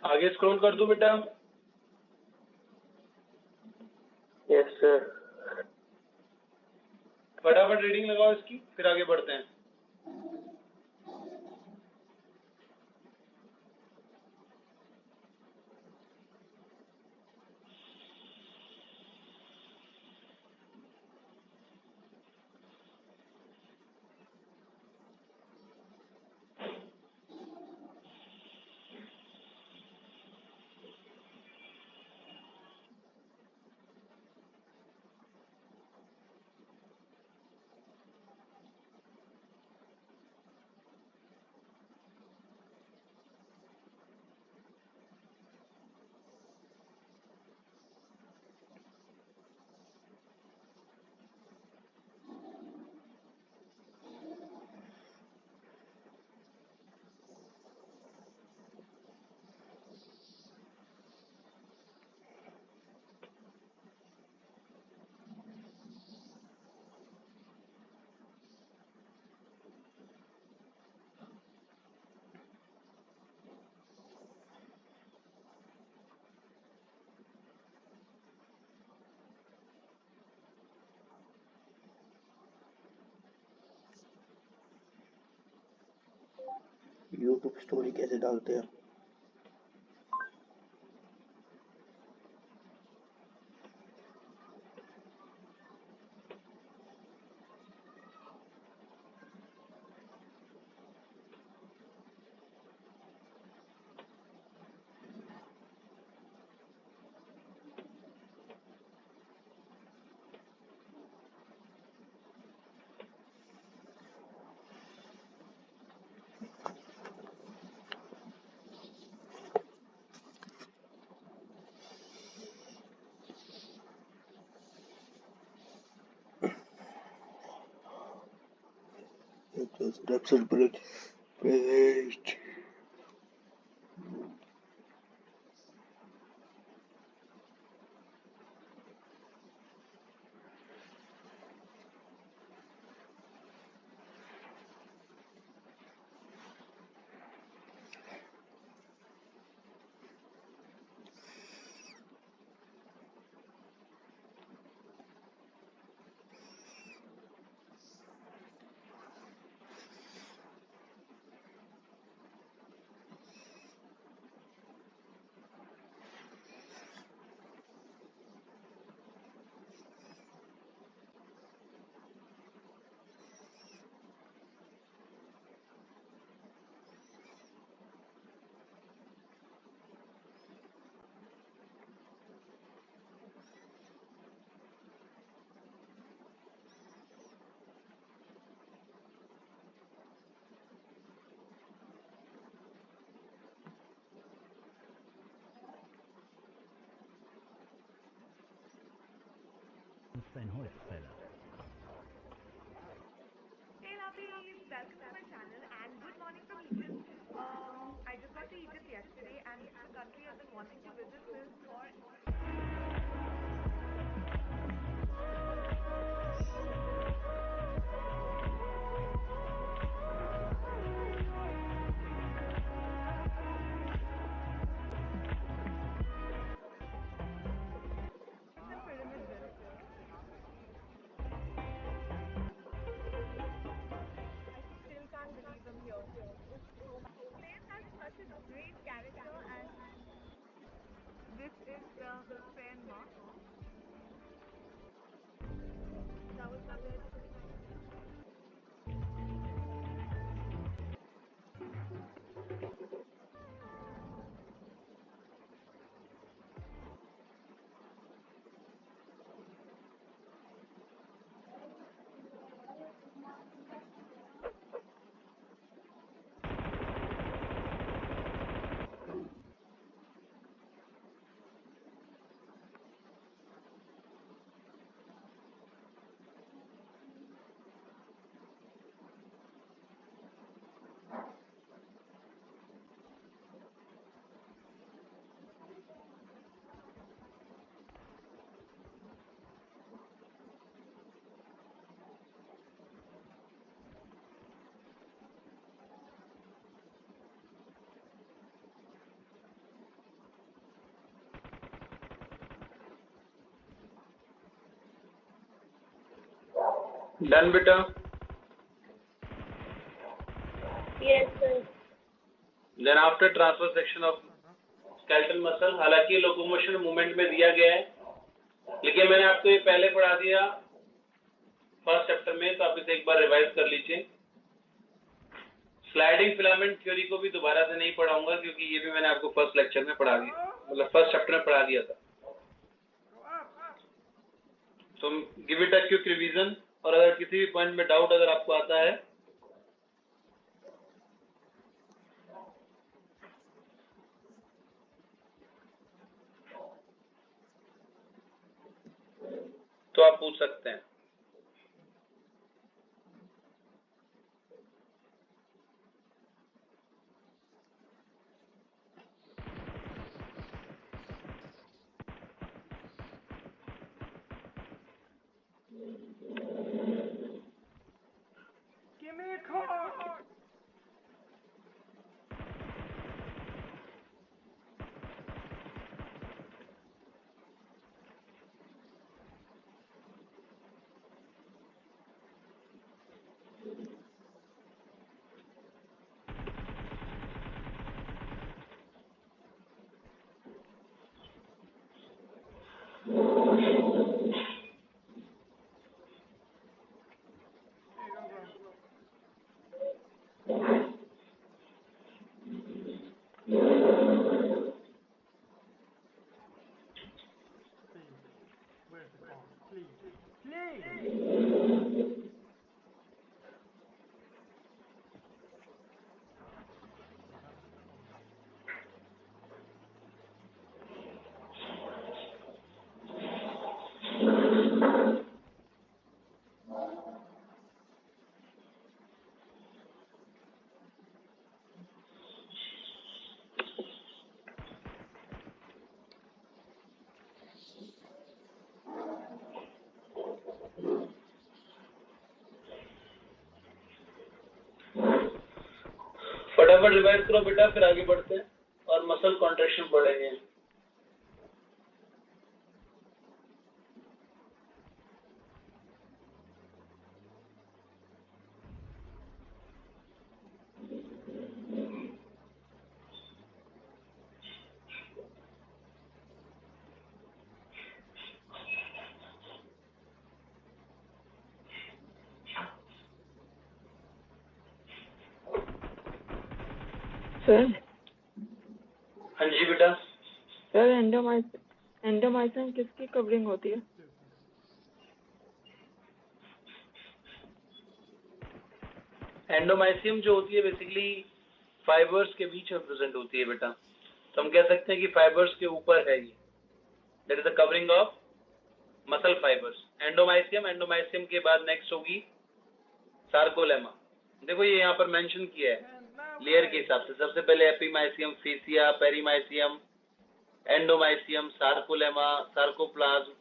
आगे स्क्रॉल कर दो बेटा। Yes sir. फटाफट रीडिंग लगाओ इसकी, फिर आगे बढ़ते हैं। यूट्यूब स्टोरी कैसे डालते हैं? It was ruptured blood. Present. Sein Holzfäller. Hey Ravi, welcome to my channel and good morning from Egypt. I just got to Egypt yesterday and this is a country I've been wanting to visit since for pyramid built. I still can't believe I'm here. This place has such a great character and this is the Hussein Mosque. That was built. Done beta. Yes, sir. Then after transfer section of skeletal muscle, हालांकि locomotion movement में दिया गया है, लेकिन मैंने आपको ये पहले पढ़ा दिया फर्स्ट चैप्टर में, तो आप इसे एक बार रिवाइज कर लीजिए। स्लाइडिंग फिलामेंट थ्योरी को भी दोबारा से नहीं पढ़ाऊंगा क्योंकि ये भी मैंने आपको फर्स्ट लेक्चर में पढ़ा दिया, मतलब फर्स्ट चैप्टर में पढ़ा दिया था। तो give it a quick revision, और अगर किसी भी पॉइंट में डाउट अगर आपको आता है तो आप पूछ सकते हैं। Give me a call. फटाफट रिवाइज करो बेटा, फिर आगे बढ़ते हैं और मसल कॉन्ट्रैक्शन पढ़ेंगे। सर हाँ जी बेटा। सर एंडोमाइसिन किसकी कवरिंग होती है? एंडोमाइसियम जो होती है बेसिकली फाइबर्स के बीच में प्रेजेंट होती है बेटा, तो हम कह सकते हैं कि फाइबर्स के ऊपर है ये, that is the covering of muscle fibres. Endomysium के बाद नेक्स्ट होगी सार्कोलेमा। देखो ये यहाँ पर मेंशन किया है लेयर के हिसाब से, सबसे पहले epimysium, fascia, perimysium, endomysium, sarcolemma, sarcoplasm.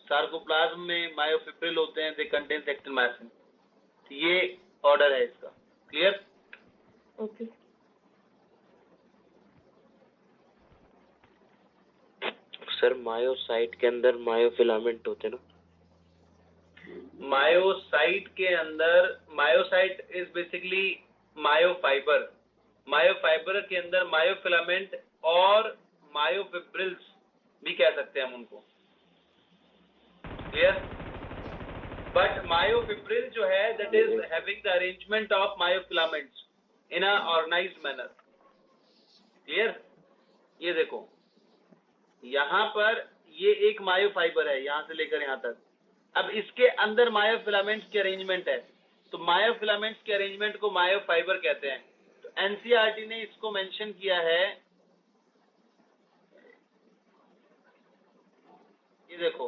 Sarcoplasm में मायोफिब्रिल होते हैं, दे कंटेन एक्टिनमाइसिन। ये ऑर्डर है इसका, क्लियर? ओके। सर मायोसाइट के अंदर मायोफिलामेंट होते हैं ना? मायोसाइट के अंदर, myocyte is basically myofibre. Myofibre के अंदर मायोफिलामेंट और मायोफिब्रिल्स भी कह सकते हैं हम उनको, क्लियर? बट मायोफिब्रिल जो है that is having the arrangement of myofilaments in a organised manner, clear? ये देखो यहाँ पर ये एक मायोफाइबर है यहाँ से लेकर यहाँ तक। अब इसके अंदर मायोफिलामेंट्स के अरेंजमेंट है, तो मायोफिलामेंट्स के अरेंजमेंट को मायोफाइबर कहते हैं। तो एनसीईआरटी ने इसको मेंशन किया है, ये देखो,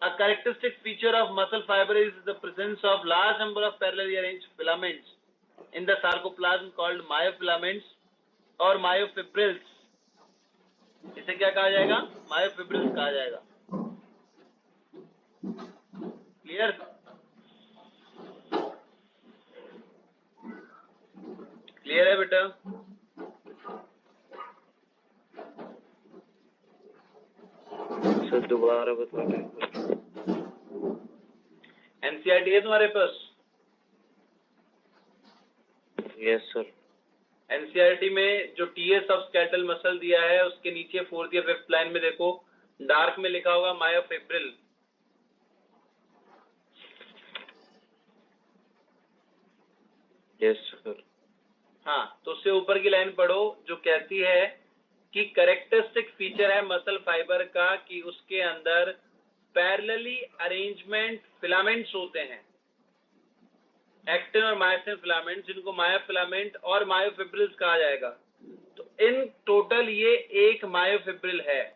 a characteristic feature of muscle fiber is the presence of large number of parallelly arranged filaments in the sarcoplasm called myofilaments और myofibrils। इसे क्या कहा जाएगा? मायोफिब्रिल्स कहा जाएगा, क्लियर? क्लियर है बेटा? सर दोबारा बता दें। एनसीईआरटी है तुम्हारे पास? Yes sir. एनसीईआरटी में जो टीएस ऑफ स्केलेटल मसल दिया है उसके नीचे 4th या 5th लाइन में देखो डार्क में लिखा होगा मायोफिब्रिल। Yes sir. हाँ, तो उससे ऊपर की लाइन पढ़ो जो कहती है कि कैरेक्टरिस्टिक फीचर है मसल फाइबर का कि उसके अंदर पैरेलली अरेंजमेंट फिलामेंट्स होते हैं, एक्टिन और मायोसिन फिलामेंट, जिनको मायोफिलामेंट और मायोफिब्रिल्स कहा जाएगा। तो इन टोटल ये एक मायोफिब्रिल है,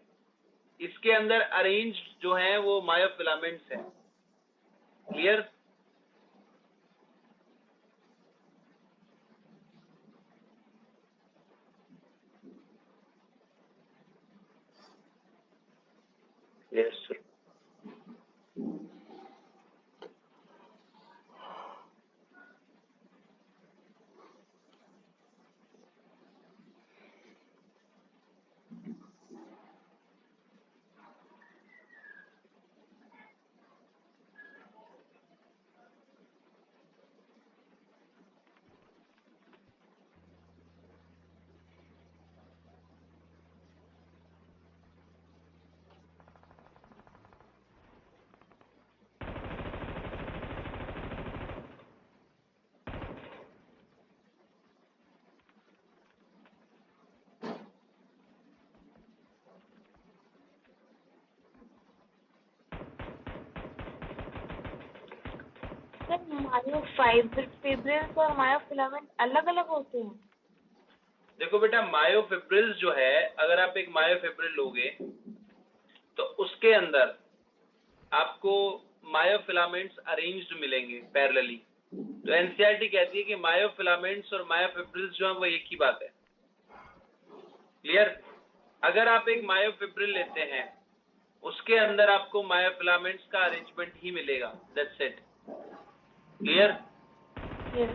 इसके अंदर अरेंज जो है वो मायोफिलामेंट्स हैं, clear? Yes sir. Sir myofibrils और मायोफिलामेंट अलग अलग होते हैं? देखो बेटा, मायोफिब्रिल्स जो है, अगर आप एक मायोफिब्रिल लोगे तो उसके अंदर आपको मायोफिलामेंट्स अरेंज्ड मिलेंगे पैरेलली। तो एनसीईआरटी कहती है कि मायोफिलामेंट्स और मायोफिब्रिल्स जो है वो एक ही बात है, क्लियर? अगर आप एक मायोफिब्रिल लेते हैं उसके अंदर आपको मायोफिलामेंट्स का अरेंजमेंट ही मिलेगा, that's it, clear? Yes.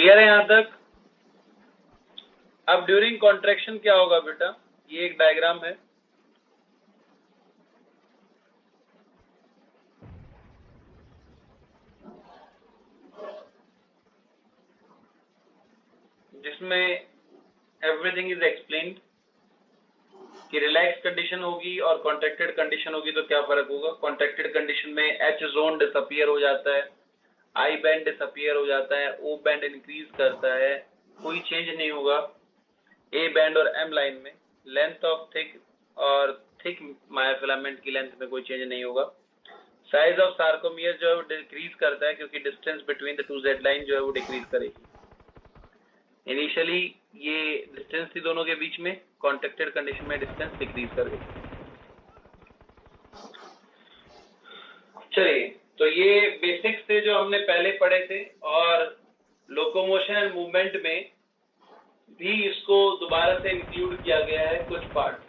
Clear है यहाँ तक? अब ड्यूरिंग कॉन्ट्रैक्शन क्या होगा बेटा, ये एक डायग्राम है। जिसमें एवरीथिंग इज एक्सप्लेन्ड कि रिलैक्स कंडीशन होगी और कॉन्ट्रैक्टेड कंडीशन होगी तो क्या फर्क होगा। कॉन्ट्रैक्टेड कंडीशन में एच जोन डिसअपियर हो जाता है, आई बैंड डिसअपियर हो जाता है, ओ बैंड इंक्रीज करता है, कोई चेंज नहीं होगा। ए बैंड और एम लाइन में लेंथ ऑफ थिक और थिक मायोफिलामेंट की लेंथ में कोई चेंज नहीं होगा। साइज ऑफ सार्कोमियर जो है वो डिक्रीज करता है क्योंकि distance between the two Z line जो है वो डिक्रीज करेगी। इनिशियली ये डिस्टेंस थी दोनों के बीच में, कॉन्ट्रैक्टेड कंडीशन में डिस्टेंस डिक्रीज कर गई। चलिए, तो ये बेसिक्स थे जो हमने पहले पढ़े थे, और लोकोमोशन एंड मूवमेंट में भी इसको दोबारा से इंक्लूड किया गया है कुछ पार्ट।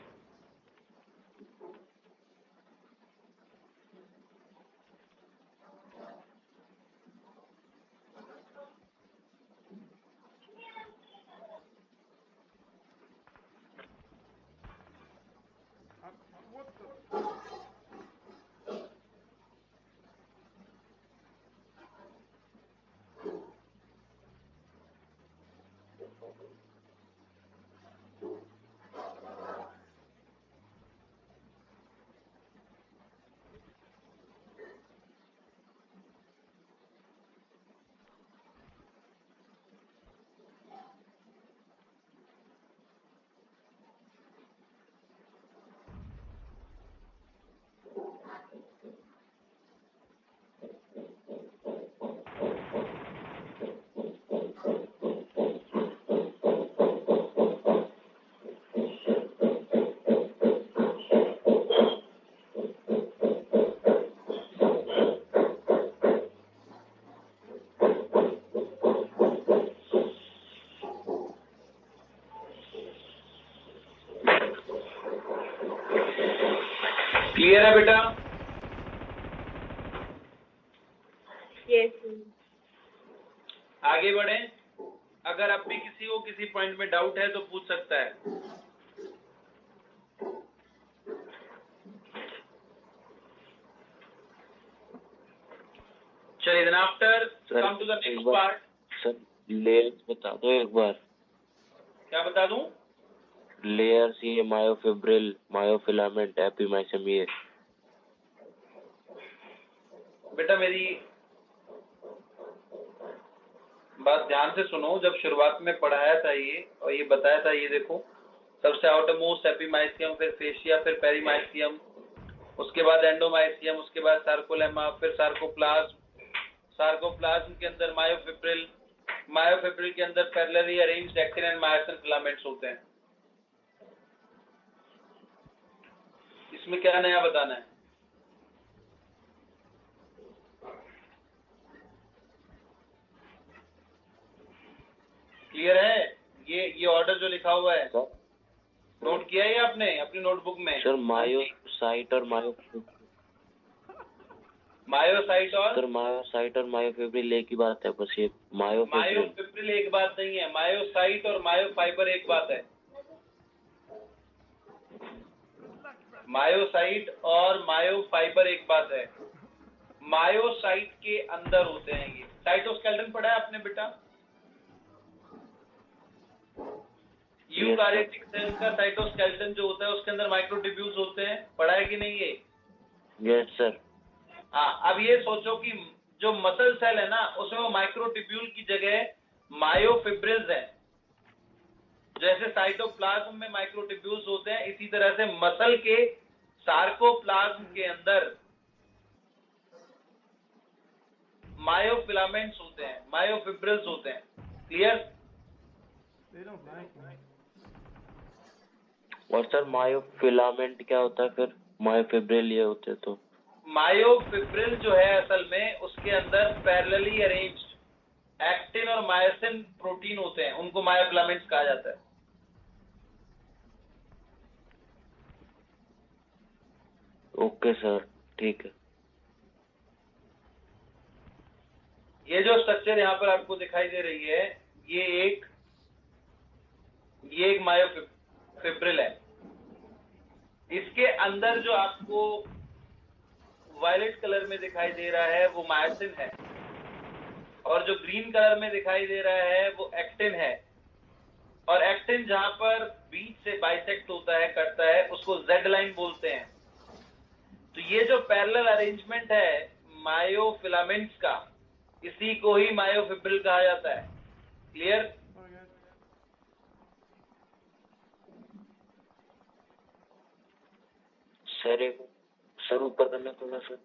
क्लियर है बेटा? यस। आगे बढ़े। अगर अब भी किसी को किसी पॉइंट में डाउट है तो पूछ सकता है। चलिए, then after come to the next part. Sir layers बता दो एक बार। क्या बता दूं? लेयर्स ये मायोफिब्रिल, मायोफिलामेंट, एपिमाइसियम ये। बेटा मेरी बात ध्यान से सुनो। जब शुरुआत में पढ़ाया था ये और ये बताया था, ये देखो सबसे आउटरमोस्ट एपिमाइसियम, फिर फेशिया, फिर पेरीमाइसियम, उसके बाद एंडोमाइसियम, उसके बाद सार्कोलेमा, फिर सार्कोप्लाज्म, सार्कोप्लाज्म के अंदर मायोफिब्रिल, मायोफिब्रिल के अंदर parallelly arranged actin and myosin filaments होते हैं। इसमें क्या नया बताना है? क्लियर है? ये ऑर्डर जो लिखा हुआ है नोट किया है आपने अपनी नोटबुक में? सर मायोसाइट और मायोसाइट और मायोफिब्रिल एक ही बात है, बस ये मायोफिब्रिल एक बात नहीं है, मायोसाइट और मायोफाइबर एक बात है। मायोसाइट और मायोफाइबर एक बात है। मायोसाइट के अंदर होते हैं ये। साइटोस्केलेटन पढ़ा है आपने बेटा? यूकारियोटिक सेल का साइटोस्केलेटन जो होता है उसके अंदर माइक्रोट्यूब्यूल्स होते हैं, पढ़ा है कि नहीं ये? Yes sir. हाँ, अब ये सोचो कि जो मसल सेल है ना उसमें वो माइक्रोट्यूब्यूल की जगह मायोफिब्रिल्स हैं। जैसे साइटोप्लाज्म में माइक्रोट्यूब्यूल्स होते हैं, इसी तरह से मसल के सार्कोप्लाज्म के अंदर मायोफिलामेंट्स होते हैं, मायोफिब्रिल्स होते हैं। क्लियर? और सर मायोफिलामेंट क्या होता है फिर? मायोफिब्रिल ये होते हैं तो मायोफिब्रिल जो है असल में उसके अंदर पैरेलली अरेंज्ड एक्टिन और मायोसिन प्रोटीन होते हैं, उनको मायोफिलामेंट्स कहा जाता है। ओके सर, ठीक है। ये जो स्ट्रक्चर यहाँ पर आपको दिखाई दे रही है ये एक मायोफिब्रिल है। इसके अंदर जो आपको वायलेट कलर में दिखाई दे रहा है वो मायोसिन है, और जो ग्रीन कलर में दिखाई दे रहा है वो एक्टिन है। और एक्टिन जहां पर बीच से बाइसेक्ट होता है, करता है, उसको जेड लाइन बोलते हैं। तो ये जो पैरेलल अरेंजमेंट है मायोफिलामेंट्स का, इसी को ही मायोफिब्रिल कहा जाता है। क्लियर? सर ऊपर करना थोड़ा सा।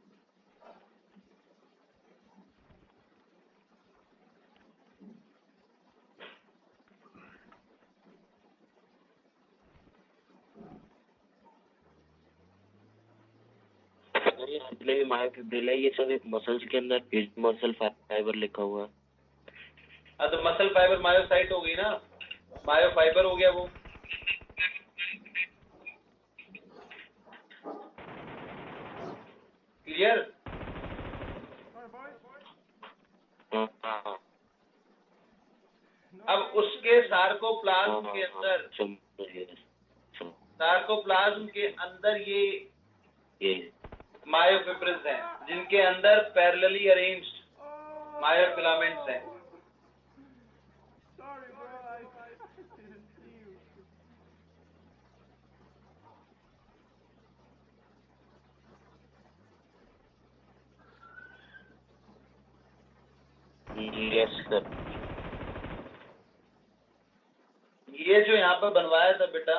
जितने भी मायोफिब्रिल है ये सब एक मसल्स के अंदर मसल फाइबर लिखा हुआ है। हाँ, तो मसल फाइबर मायोसाइट हो गई ना, मायोफाइबर हो गया वो। क्लियर? हाँ। अब उसके सार्कोप्लाज्म के अंदर, सार्कोप्लाज्म के अंदर ये मायोफिब्रिल्स हैं, जिनके अंदर पैरेलली अरेंज्ड मायोफिलामेंट्स हैं। Sorry, bro. I didn't see you. Yes sir. ये जो यहाँ पर बनवाया था बेटा,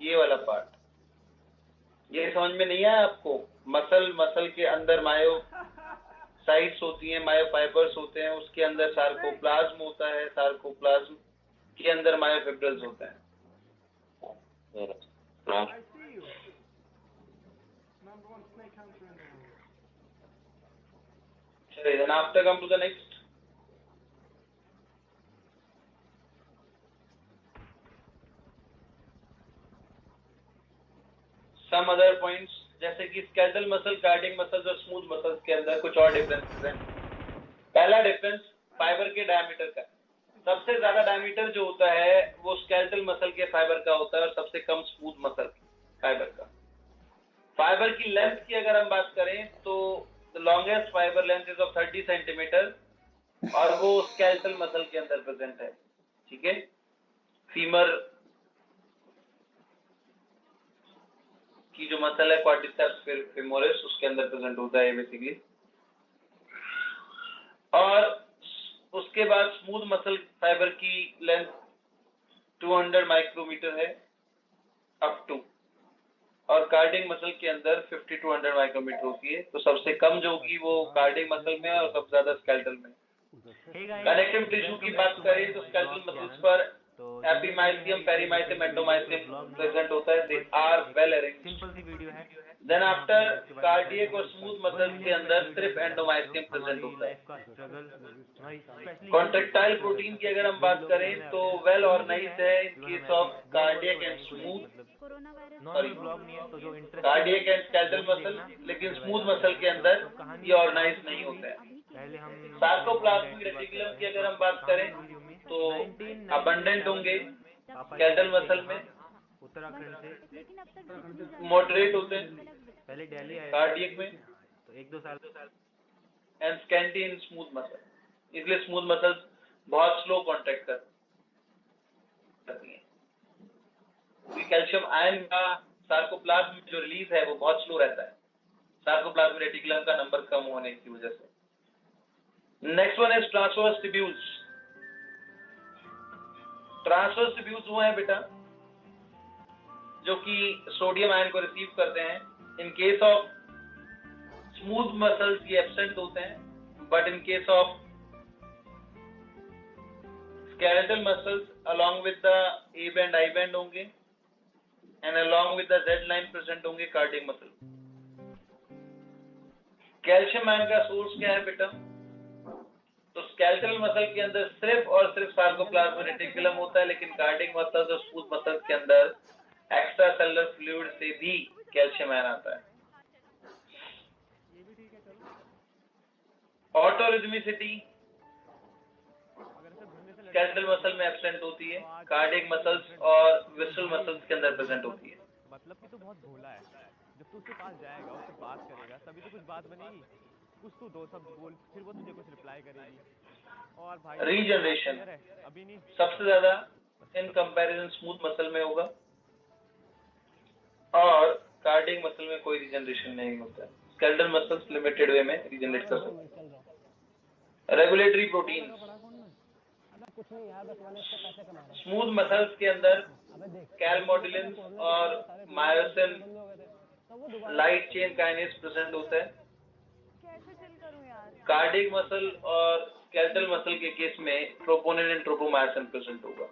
ये वाला पार्ट, ये समझ में नहीं आया आपको? मसल के अंदर मायो साइट्स होती हैं, मायोफाइबर्स होते हैं, उसके अंदर सार्कोप्लाज्म होता है, सार्कोप्लाज्म के अंदर मायोफिब्रिल्स होते हैं। I see you. Number 1 snake hunter in the world. चलिए, then after come to the next. Some other points, जैसे कि स्केलेटल मसल, कार्डियक मसल्स और स्मूथ मसल्स के अंदर कुछ और डिफरेंसेस हैं। पहला डिफरेंस फाइबर के डायमीटर का। सबसे ज्यादा डायमीटर जो होता है वो स्केलेटल मसल के फाइबर का होता है, और सबसे कम स्मूथ मसल फाइबर का। फाइबर की लेंथ की अगर हम बात करें तो the longest fibre length is of 30 centimetre, और वो स्केलेटल मसल के अंदर प्रेजेंट है। ठीक है, फीमर की जो मसल है क्वाड्रिसेप्स फेमोरिस, उसके अंदर प्रेजेंट होता है बेसिकली। और उसके बाद स्मूथ मसल फाइबर की लेंथ 200 माइक्रोमीटर है अप टू, और कार्डियक मसल के अंदर 50 to 100 माइक्रोमीटर होती है। तो सबसे कम जो होगी वो कार्डियक मसल में है, और सबसे ज्यादा स्केलेटल में। कनेक्टिव टिश्यू की बात करें तो स्केलेटल मसल्स पर एपिमाइसियम, पेरीमाइसियम, एंडोमाइसियम प्रेजेंट होता है। They are well arranged. Simple सी वीडियो है। देन आफ्टर कार्डियक और स्मूथ मसल्स के अंदर सिर्फ एंडोमाइसियम प्रेजेंट होता है। कॉन्ट्रेक्टाइल प्रोटीन की अगर हम बात करें तो वेल ऑर्गेनाइज्ड है इन case of cardiac and smooth, sorry cardiac and skeletal muscle, लेकिन स्मूथ मसल के अंदर ये ऑर्गेनाइज नहीं होते हैं। सार्कोप्लाज्मिक रेटिकुलम की अगर हम बात करें तो अबंडेंट होंगे स्केलेटल मसल में, उत्तराखंड से मॉडरेट होते हैं पहले दिल्ली आए कार्डियक में, तो 1-2 साल and scanty in smooth muscle. इसलिए स्मूथ मसल बहुत स्लो कॉन्ट्रैक्ट करती है। कैल्शियम आयन का सार्कोप्लाज्म जो रिलीज है वो बहुत स्लो रहता है, सार्कोप्लाज्मिक रेटिकुलम का नंबर कम होने की वजह से। Next one is transverse tubules. Transverse tubules वो हैं बेटा जो कि सोडियम आयन को रिसीव करते हैं। In case of smooth muscles ये एब्सेंट होते हैं, but in case of skeletal muscles along with the A band I band होंगे, and along with the Z line present होंगे कार्डियक मसल। कैल्शियम आयन का source क्या है बेटा? तो स्केलेटल मसल के अंदर सिर्फ और सिर्फ सार्कोप्लाज्मिक रेटिकुलम होता है, लेकिन कार्डियक मसल्स और स्मूथ मसल्स के अंदर एक्स्ट्रा सेलुलर फ्लूइड से भी कैल्शियम आयन आता है। ऑटोरिदमिसिटी स्केलेटल मसल में एब्सेंट होती है, कार्डियक मसल्स और विसरल मसल्स के अंदर प्रेजेंट होती है। मतलब कि तू बहुत भोला है, जब तू उसके पास जाएगा, उससे बात करेगा, तभी तो कुछ बात बनेगी। कुछ तू 2 शब्द बोल, फिर वो तुझे कुछ रिप्लाई करेगी। और भाई रीजनरेशन अभी नहीं, सबसे ज्यादा इन कंपैरिजन स्मूथ मसल में होगा और कार्डियक मसल में कोई रीजनरेशन नहीं होता है। स्केलेटल मसल्स लिमिटेड वे में रीजनरेट कर सकते हैं। रेगुलेटरी प्रोटीन स्मूथ मसल्स के अंदर कैलमोडुलिन और myosin light chain kinase present होता है। कैसे चिल करूं यार? कार्डियक मसल और स्केलेटल मसल के केस में ट्रोपोनिन एंड ट्रोपोमायोसिन प्रेजेंट होगा।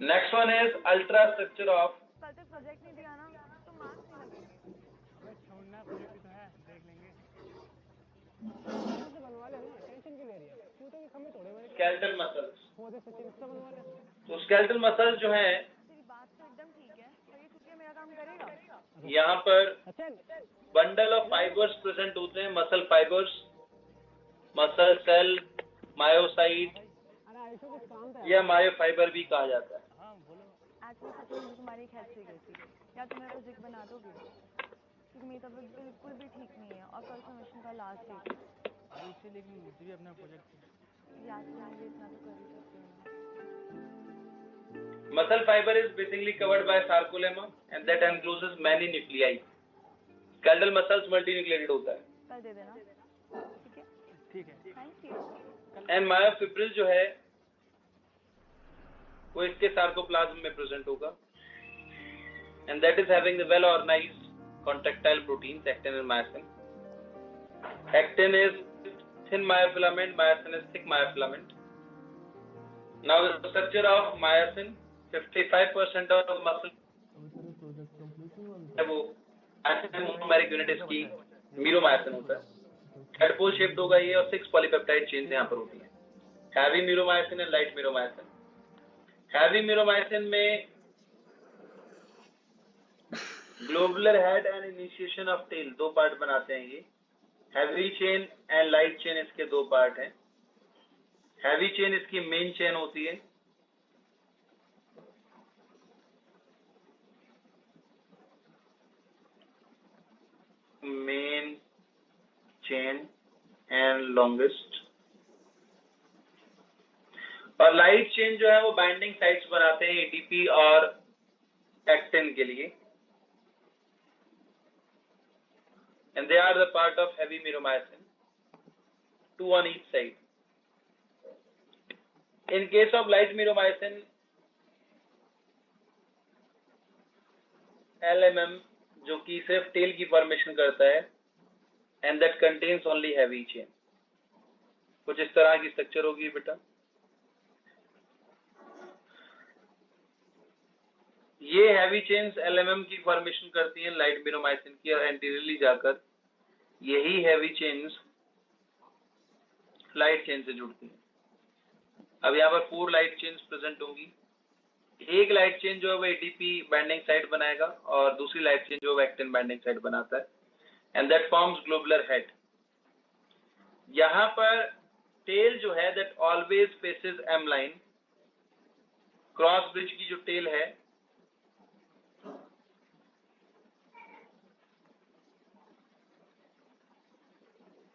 Next one is ultra structure of कल तक प्रोजेक्ट नहीं दिया ना तो मार्क्स नहीं लगेंगे। अबे छोड़ना, प्रोजेक्ट तो है, देख लेंगे। Skeletal muscles. तो स्केलेटल मसल्स जो हैं, तेरी बात तो एकदम ठीक है, पर ये छुट्टियां मेरा काम करेगा? यहाँ पर बंडल ऑफ फाइबर्स प्रेजेंट होते हैं, muscle fibres, muscle cell, myocyte या मायोफाइबर भी कहा जाता है। एक्चुअली सच में मुझे तुम्हारी एक हेल्प चाहिए थी, या तुम मेरा प्रोजेक्ट बना दोगे? क्योंकि मेरी तबीयत बिल्कुल भी ठीक नहीं है और कल सबमिशन का लास्ट डेट है। अरे इसे लेकिन मुझे भी अपना प्रोजेक्ट याद करेंगे, इतना तो कर ही सकते हो ना। Muscle fiber is basically covered by sarcolemma and that encloses many nuclei. Skeletal muscles multinucleated होता है। कल दे देना, ठीक है? ठीक है। Thank you. And myofibril जो है वो इसके सार्कोप्लाज्म में प्रेजेंट होगा and that is having the well organized contractile proteins actin and myosin. Actin is thin myofilament, myosin is thick myofilament. Now the structure of myosin, 55% of muscle है वो monomeric unit इसकी meromyosin होता है। हेडपोल shaped होगा ये और 6 polypeptide chains यहाँ पर होती हैं। Heavy meromyosin and light meromyosin. Heavy meromyosin में globular head and initiation of tail 2 part बनाते हैं ये। Heavy chain and light chain इसके 2 पार्ट हैं। हैवी चेन इसकी मेन चेन होती है। Main chain and longest. और लाइट चेन जो है वो बाइंडिंग साइट्स बनाते हैं एटीपी और एक्टिन के लिए and they are the part of heavy myromycin, 2 on each side. In case of light myromycin, LMM जो कि सिर्फ टेल की फॉर्मेशन करता है and that contains only heavy chain. कुछ इस तरह की स्ट्रक्चर होगी बेटा। ये हैवी चेन्स LMM की फॉर्मेशन करती हैं लाइट मीरोमाइसिन की और एंटीरियरली जाकर यही हैवी चेन्स लाइट चेन से जुड़ती हैं। अब यहाँ पर 4 लाइट चेन्स प्रेजेंट होंगी। एक लाइट चेन जो है वो एटीपी बाइंडिंग साइट बनाएगा और दूसरी लाइट चेन जो है एक्टिन बाइंडिंग साइट बनाता है and that forms globular head. यहाँ पर टेल जो है that always faces M line. Cross bridge की जो टेल है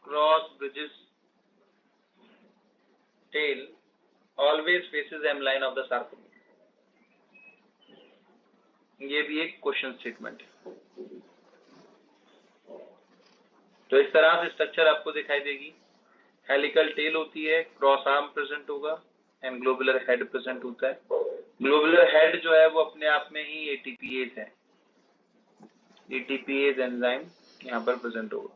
cross bridges tail always faces M line of the sarcomere. ये भी एक क्वेश्चन स्टेटमेंट है। तो इस तरह से स्ट्रक्चर आपको दिखाई देगी। हेलिकल टेल होती है, क्रॉस आर्म प्रेजेंट होगा एंड ग्लोबुलर हेड प्रेजेंट होता है। ग्लोबुलर हेड जो है वो अपने आप में ही एटीपीएज है। एटीपीएज एंजाइम यहाँ पर प्रेजेंट होगा।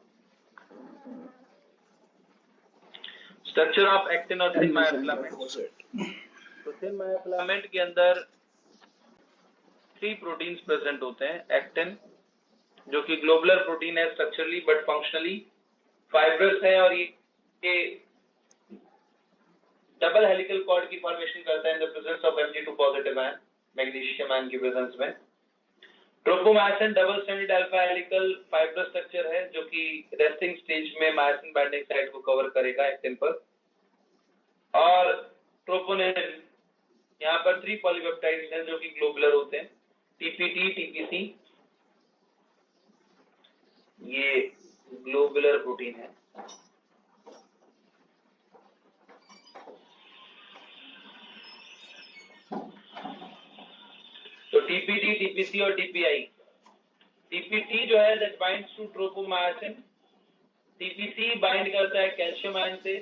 स्ट्रक्चर ऑफ एक्टिन और थिन मायोफिलामेंट। तो थिन मायोफिलामेंट के अंदर 3 प्रोटीन्स प्रेजेंट होते हैं। एक्टिन जो कि ग्लोबुलर प्रोटीन है स्ट्रक्चरली बट फंक्शनली फाइब्रस है और ये डबल हेलिकल कॉर्ड की फॉर्मेशन करता है in the presence of Mg2 positive ion, magnesium ion की प्रेजेंस में। Tropomyosin double stranded alpha helical fibrous structure है जो कि रेस्टिंग स्टेज में मायोसिन बाइंडिंग साइट को कवर करेगा एक्टिन पर। और ट्रोपोनिन, यहाँ पर 3 पॉलीपेप्टाइड्स हैं जो कि ग्लोबुलर होते हैं, टीपीटी, टीपीसी, ये ग्लोबुलर प्रोटीन है। तो टीपीटी, टीपीसी और टीपीआई। टीपीटी जो है that binds to tropomyosin, TPC bind करता है कैल्शियम आयन से,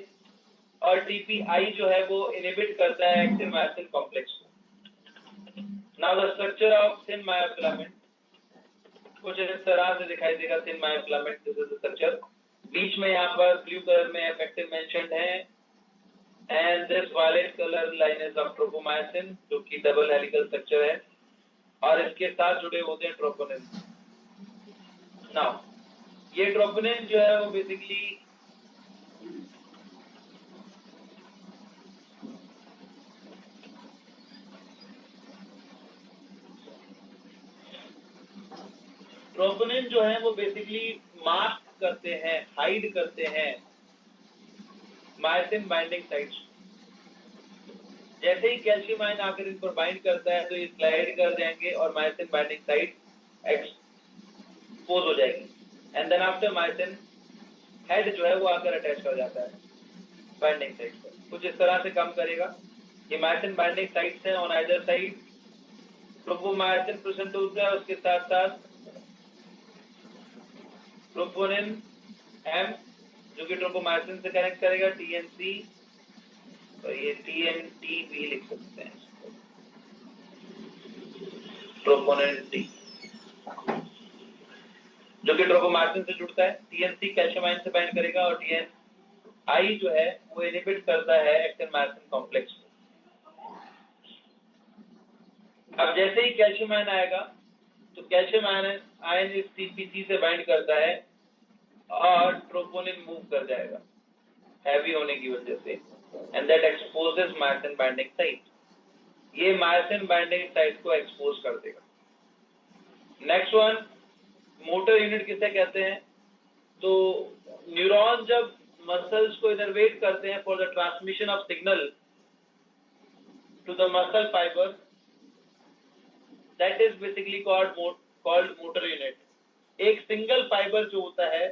और टीपीआई जो है वो इनहिबिट करता है actin myosin complex. Now the structure of thin myofilament कुछ इस तरह से दिखाई देगा। Thin myofilament, this is the structure. बीच में यहाँ पर ब्लू कलर में एफेक्टिव मेंशन्ड है, and this violet colour line is of tropomyosin जो कि डबल हेलिकल स्ट्रक्चर है, और इसके साथ जुड़े होते हैं ट्रोपोनिन। नाउ ये ट्रोपोनिन जो है वो बेसिकली ट्रोपोनिन जो है वो बेसिकली मास्क करते हैं, हाइड करते हैं मायोसिन बाइंडिंग साइट्स। जैसे ही कैल्शियम आयन आकर इन पर बाइंड करता है तो ये स्लाइड कर जाएंगे और मायोसिन बाइंडिंग साइट एक्सपोज हो जाएगी, and then after myosin head जो है वो आकर अटैच कर जाता है बाइंडिंग साइट पर। कुछ इस तरह से काम करेगा। ये मायोसिन बाइंडिंग साइट्स हैं on either side, tropomyosin present होता है, उसके साथ साथ ट्रोपोनिन एम जो कि ट्रोपोमायोसिन से कनेक्ट करेगा, टीएनसी, और ये टीएनटी भी लिख सकते हैं, ट्रोपोनिन टी जो कि ट्रोपोमायोसिन से जुड़ता है। टीएनसी कैल्शियम आयन से बाइंड करेगा, और टीएनआई जो है वो इनहिबिट करता है एक्टिन मायोसिन कॉम्प्लेक्स। अब जैसे ही कैल्शियम आयन आएगा तो कैल्शियम आयन इस टीपीसी से बाइंड करता है और ट्रोपोनिन मूव कर जाएगा हैवी होने की वजह से, and that exposes myosin binding site. ये मायोसिन बाइंडिंग साइट को एक्सपोज कर देगा। नेक्स्ट वन, मोटर यूनिट किसे कहते हैं? तो न्यूरॉन जब मसल्स को इनर्वेट करते हैं for the transmission of signal to the muscle fibre, that is basically called motor unit. एक सिंगल फाइबर जो होता है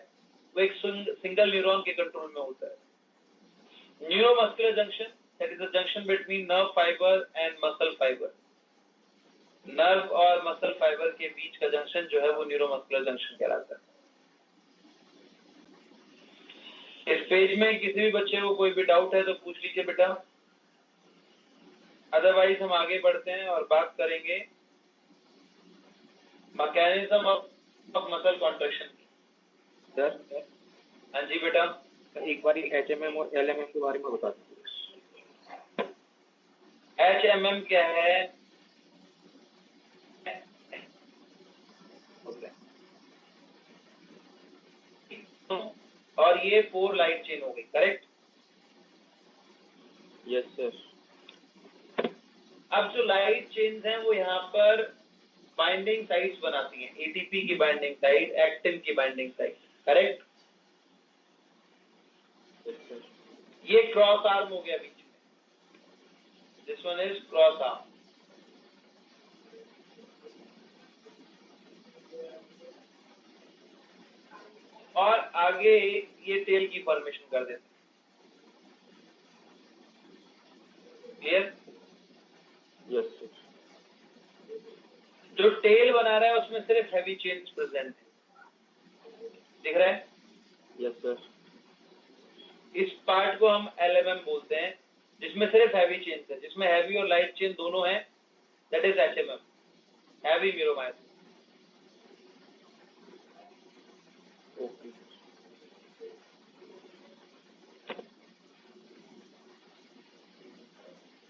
वो एक सिंगल न्यूरॉन के कंट्रोल में होता है। Neuromuscular junction, that is the junction between nerve fibre and muscle fibre. Nerve और मसल फाइबर के बीच का जंक्शन जो है वो न्यूरोमस्कुलर जंक्शन कहलाता है। इस पेज में किसी भी बच्चे को कोई भी डाउट है तो पूछ लीजिए बेटा, अदरवाइज हम आगे बढ़ते हैं और बात करेंगे मैकेनिज्म ऑफ मसल कॉन्ट्रैक्शन की। सर हाँ जी बेटा, एक बार एचएमएम और एलएमएम के बारे में बता दीजिए। एचएमएम क्या है? और ये 4 लाइट चेन हो गई, करेक्ट? Yes sir. अब जो लाइट चेन्स हैं वो यहाँ पर बाइंडिंग साइट्स बनाती हैं, एटीपी की बाइंडिंग साइट, एक्टिन की बाइंडिंग साइट, करेक्ट? ये क्रॉस आर्म हो गया बीच में, this one is cross arm. और आगे ये टेल की फॉर्मेशन कर देते हैं, क्लियर? Yes sir. जो टेल बना रहा है उसमें सिर्फ हैवी चेन्स प्रेजेंट है, दिख रहा है? Yes sir. इस पार्ट को हम एलएमएम बोलते हैं, जिसमें सिर्फ हैवी चेन्स है, जिसमें हैवी और लाइट चेन दोनों है, that is HMM, heavy meromyosin. Okay.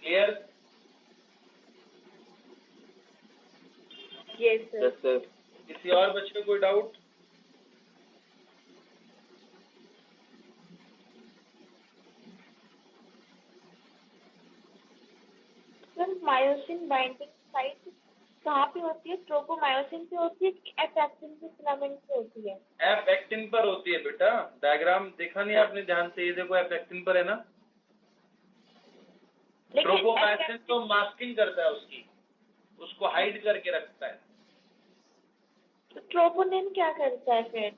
Clear? Yes sir. Yes sir. किसी और बच्चे को कोई doubt? Sir myosin binding site कहाँ पे होती है? ट्रोपोमायोसिन पे होती है कि एफ एक्टिन के फिलामेंट पे होती है? एफ एक्टिन पर होती है बेटा। डायग्राम देखा नहीं आपने ध्यान से? ये देखो एफ एक्टिन पर है ना, ट्रोपोमायोसिन तो मास्किंग करता है उसको हाइड करके रखता है। ट्रोपोनिन क्या करता है फिर?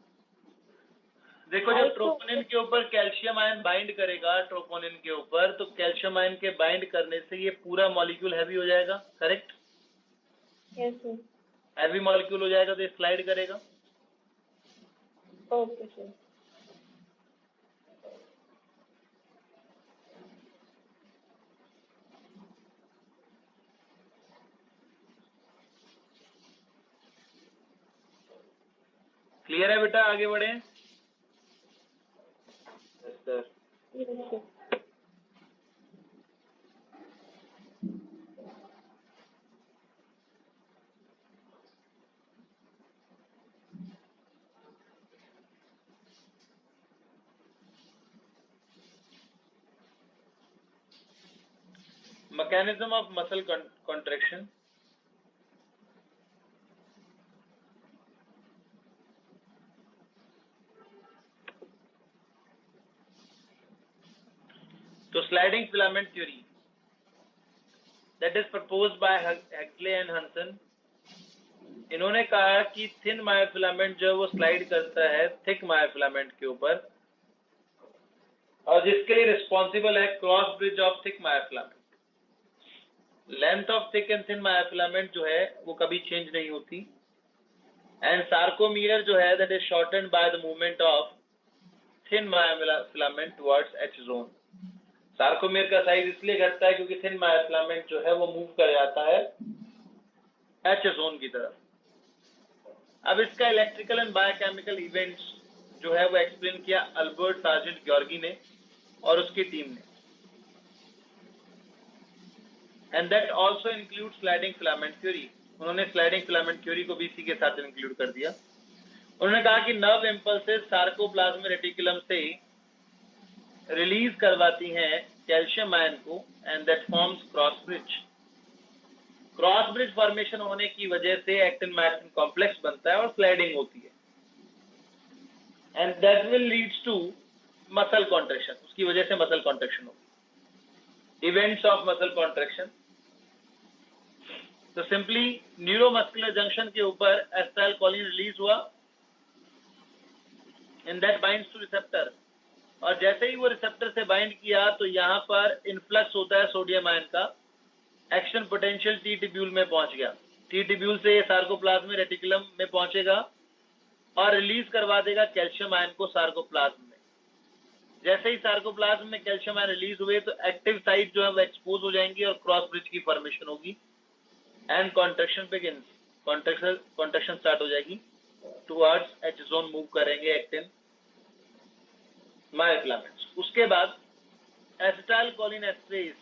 देखो जब ट्रोपोनिन के ऊपर कैल्शियम आयन बाइंड करेगा ट्रोपोनिन के ऊपर, तो कैल्शियम आयन के बाइंड करने से ये पूरा मॉलिक्यूल हैवी हो जाएगा, correct? Yes sir. Heavy molecule हो जाएगा तो ये स्लाइड करेगा। Okay sir. क्लियर है बेटा, आगे बढ़े? Yes sir. Yes sir. mechanism of muscle contraction. तो sliding filament theory that is proposed by Hexley and Hansen, इन्होंने कहा कि थिन मायोफिलामेंट जो है वो स्लाइड करता है थिक मायोफिलामेंट के ऊपर, और जिसके लिए रिस्पॉन्सिबल है cross bridge of thick myofilament. Length of thick and thin myofilament जो है वो कभी चेंज नहीं होती, एंड सार्कोमीयर जो है that is shortened by the movement of thin myofilament towards H zone. Sarcomere का साइज इसलिए घटता है क्योंकि थिन मायोफिलामेंट जो है वो मूव कर जाता है एच जोन की तरफ। अब इसका इलेक्ट्रिकल एंड बायोकेमिकल इवेंट्स जो है वो एक्सप्लेन किया अल्बर्ट सार्जेंट ग्योर्गी ने और उसकी टीम ने, and that also include sliding filament theory. उन्होंने स्लाइडिंग फिलामेंट थ्योरी को भी इसी के साथ इंक्लूड कर दिया। उन्होंने कहा कि नर्व इम्पल्सेस सार्कोप्लाज्मिक रेटिकुलम से रिलीज करवाती हैं कैल्शियम आयन को, and that forms cross bridge. Cross bridge formation होने की वजह से एक्टिन मायोसिन कॉम्प्लेक्स बनता है और स्लाइडिंग होती है, and that will leads to muscle contraction. उसकी वजह से मसल कॉन्ट्रैक्शन होगी। इवेंट्स ऑफ मसल कॉन्ट्रैक्शन, तो सिंपली न्यूरोमस्कुलर जंक्शन के ऊपर एसिटाइलकोलिन रिलीज हुआ, and that binds to receptor, और जैसे ही वो रिसेप्टर से बाइंड किया तो यहाँ पर इन्फ्लक्स होता है सोडियम आयन का। एक्शन पोटेंशियल टी ट्यूब्यूल में पहुंच गया। टी ट्यूब्यूल से ये सार्कोप्लाज्मिक रेटिकुलम में पहुंचेगा और रिलीज करवा देगा कैल्शियम आयन को सार्कोप्लाज्म में। जैसे ही सार्कोप्लाज्म में कैल्शियम आयन रिलीज हुए तो एक्टिव साइट जो है वो एक्सपोज हो जाएंगी और क्रॉस ब्रिज की फॉर्मेशन होगी, and contraction begins. Contraction start हो जाएगी टुवर्ड्स एच जोन, मूव करेंगे एक्टिन मायोफिलामेंट्स। उसके बाद एसिटाइलकोलिन एस्ट्रेज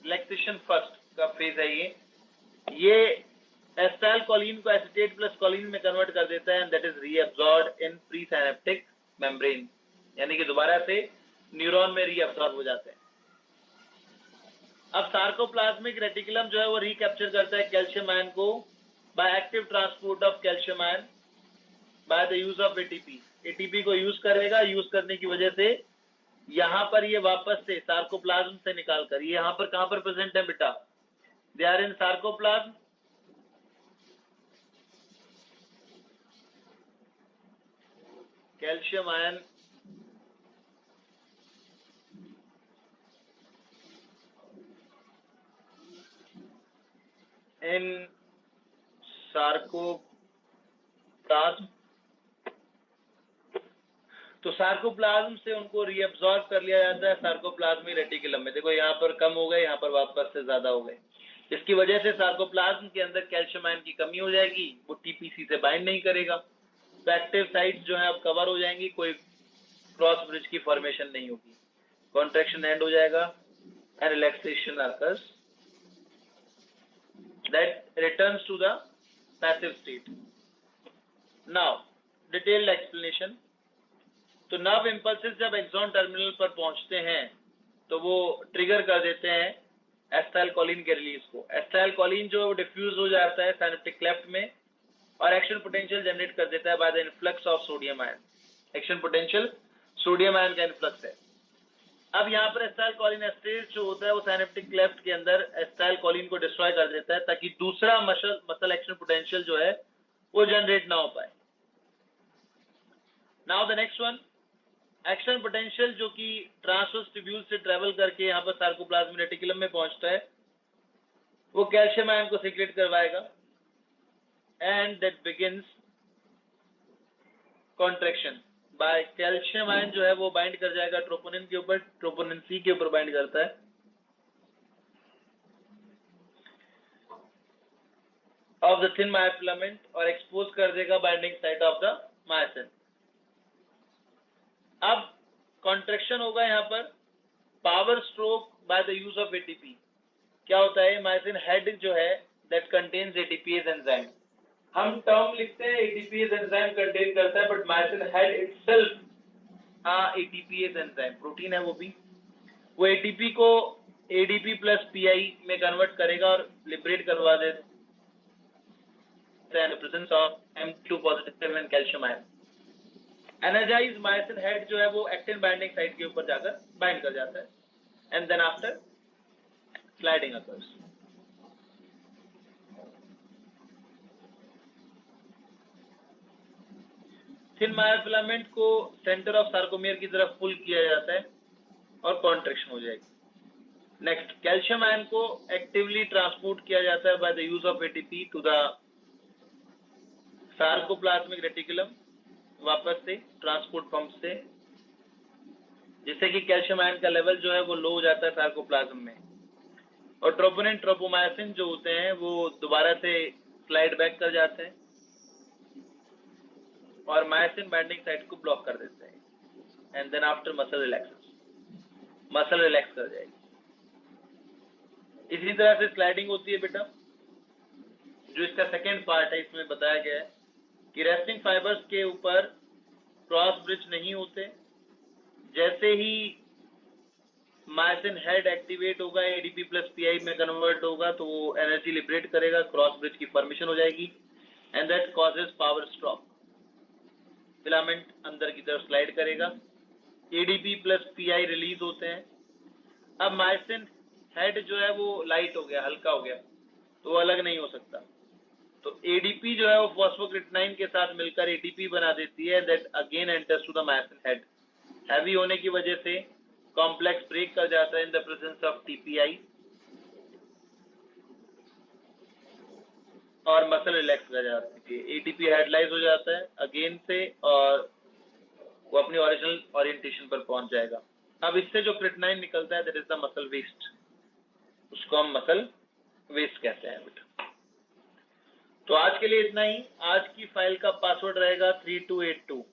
लैक्टेशन फर्स्ट का फेज है ये एसिटाइलकोलिन को एसीटेट प्लस कोलिन में कन्वर्ट कर देता है, and that is reabsorbed in pre synaptic membrane, यानी कि दोबारा से न्यूरॉन में रीअब्सॉर्ब हो जाते हैं। अब सार्कोप्लाज्मिक रेटिकुलम जो है वो रिकैप्चर करता है कैल्शियम आयन को by active transport of calcium ion bye the use of ATP. ATP को यूज करेगा, यूज करने की वजह से यहाँ पर ये वापस से सार्कोप्लाज्म से निकालकर ये यहाँ पर कहां पर प्रेजेंट है बेटा? They are in sarcoplasm. Calcium ion in sarcoplasm, तो सार्कोप्लाज्म से उनको रीअब्सॉर्ब कर लिया जाता है सार्कोप्लाज्मिक रेटिकुलम में। देखो यहाँ पर कम हो गए, यहाँ पर वापस से ज्यादा हो गए। इसकी वजह से सार्कोप्लाज्म के अंदर कैल्शियम आयन की कमी हो जाएगी, वो टीपीसी से बाइंड नहीं करेगा, तो एक्टिव साइट्स जो है अब कवर हो जाएंगी, कोई क्रॉस ब्रिज की फॉर्मेशन नहीं होगी, कॉन्ट्रैक्शन एंड हो जाएगा, and relaxation occurs, that returns to the passive state. Now detailed explanation. तो नर्व इम्पल्सेस जब एक्सॉन टर्मिनल पर पहुंचते हैं तो वो ट्रिगर कर देते हैं एसिटाइलकोलिन के रिलीज को। एसिटाइलकोलिन जो डिफ्यूज हो जाता है सिनेप्टिक क्लेफ्ट में और एक्शन पोटेंशियल जनरेट कर देता है by the influx of sodium ion. Action potential sodium ion का इन्फ्लक्स है। अब यहाँ पर एस्टाइल कोलिन एस्टेरेज जो होता है वो साइनेप्टिक क्लेफ्ट के अंदर एस्टाइल कोलिन को डिस्ट्रॉय कर देता है ताकि दूसरा मसल एक्शन पोटेंशियल जो है वो जनरेट ना हो पाए। Now the next one, action potential जो कि ट्रांसवर्स ट्यूब्यूल से ट्रेवल करके यहाँ पर सार्कोप्लाज्मिक रेटिकुलम में पहुंचता है, वो कैल्शियम आयन को सीक्रेट करवाएगा and that begins contraction by calcium ion जो है वो बाइंड कर जाएगा ट्रोपोनिन के ऊपर, ट्रोपोनिन सी के ऊपर बाइंड करता है ऑफ द थिन मायोफिलामेंट और एक्सपोज कर देगा binding site of the myosin. अब कॉन्ट्रैक्शन होगा यहाँ पर power stroke bye the use of ATP. क्या होता है, मायोसिन हेड जो है दैट कंटेन्स एटीपीएज एंजाइम। हम टर्म लिखते हैं एटीपीएज एंजाइम कंटेन करता है, but myosin head itself ATPase enzyme protein है वो भी। वो एटीपी को एडीपी प्लस पीआई में कन्वर्ट करेगा और लिबरेट करवा देता है in presence of M2 positive and calcium ion. Energise myosin head जो है वो एक्टिन बाइंडिंग साइट के ऊपर जाकर बाइंड कर जाता है and then after sliding occurs. Thin myofilament को सेंटर ऑफ सार्कोमियर की तरफ पुल किया जाता है और कॉन्ट्रैक्शन हो जाएगी। नेक्स्ट, कैल्शियम आयन को एक्टिवली ट्रांसपोर्ट किया जाता है by the use of ATP to the sarcoplasmic reticulum, वापस से ट्रांसपोर्ट पंप से, जिससे कि कैल्शियम आयन का लेवल जो है वो लो हो जाता है सार्कोप्लाज्म में। और ट्रोपोनिन ट्रोपोमायोसिन जो होते हैं वो दोबारा से स्लाइड बैक कर जाते हैं और मायोसिन बाइंडिंग साइट को ब्लॉक कर देते हैं and then after muscle relax कर जाएगी। इसी तरह से स्लाइडिंग होती है बेटा, जो इसका सेकेंड पार्ट है। इसमें बताया गया है कि रेस्टिंग फाइबर्स के ऊपर क्रॉस ब्रिज नहीं होते। जैसे ही मायोसिन हेड एक्टिवेट होगा, एडीपी प्लस पीआई में कन्वर्ट होगा, तो वो एनर्जी लिबरेट करेगा, क्रॉस ब्रिज की फॉर्मेशन हो जाएगी and that causes power stroke. Filament अंदर की तरफ स्लाइड करेगा, एडीपी प्लस पीआई रिलीज होते हैं। अब मायोसिन हेड जो है वो लाइट हो गया, हल्का हो गया, तो वो अलग नहीं हो सकता। तो एडीपी जो है वो फॉस्फोक्रिएटिनाइन के साथ मिलकर एटीपी बना देती है that again enters to the myosin head. Heavy होने की वजह से कॉम्प्लेक्स ब्रेक कर जाता है in the presence of TPI और मसल रिलैक्स कर जाती है। एटीपी हेडलाइज हो जाता है अगेन से और वो अपनी ओरिजिनल ओरिएंटेशन पर पहुंच जाएगा। अब इससे जो क्रिएटिनाइन निकलता है that is the muscle waste, उसको हम मसल वेस्ट कहते हैं बेटा। तो आज के लिए इतना ही। आज की फाइल का पासवर्ड रहेगा 3282।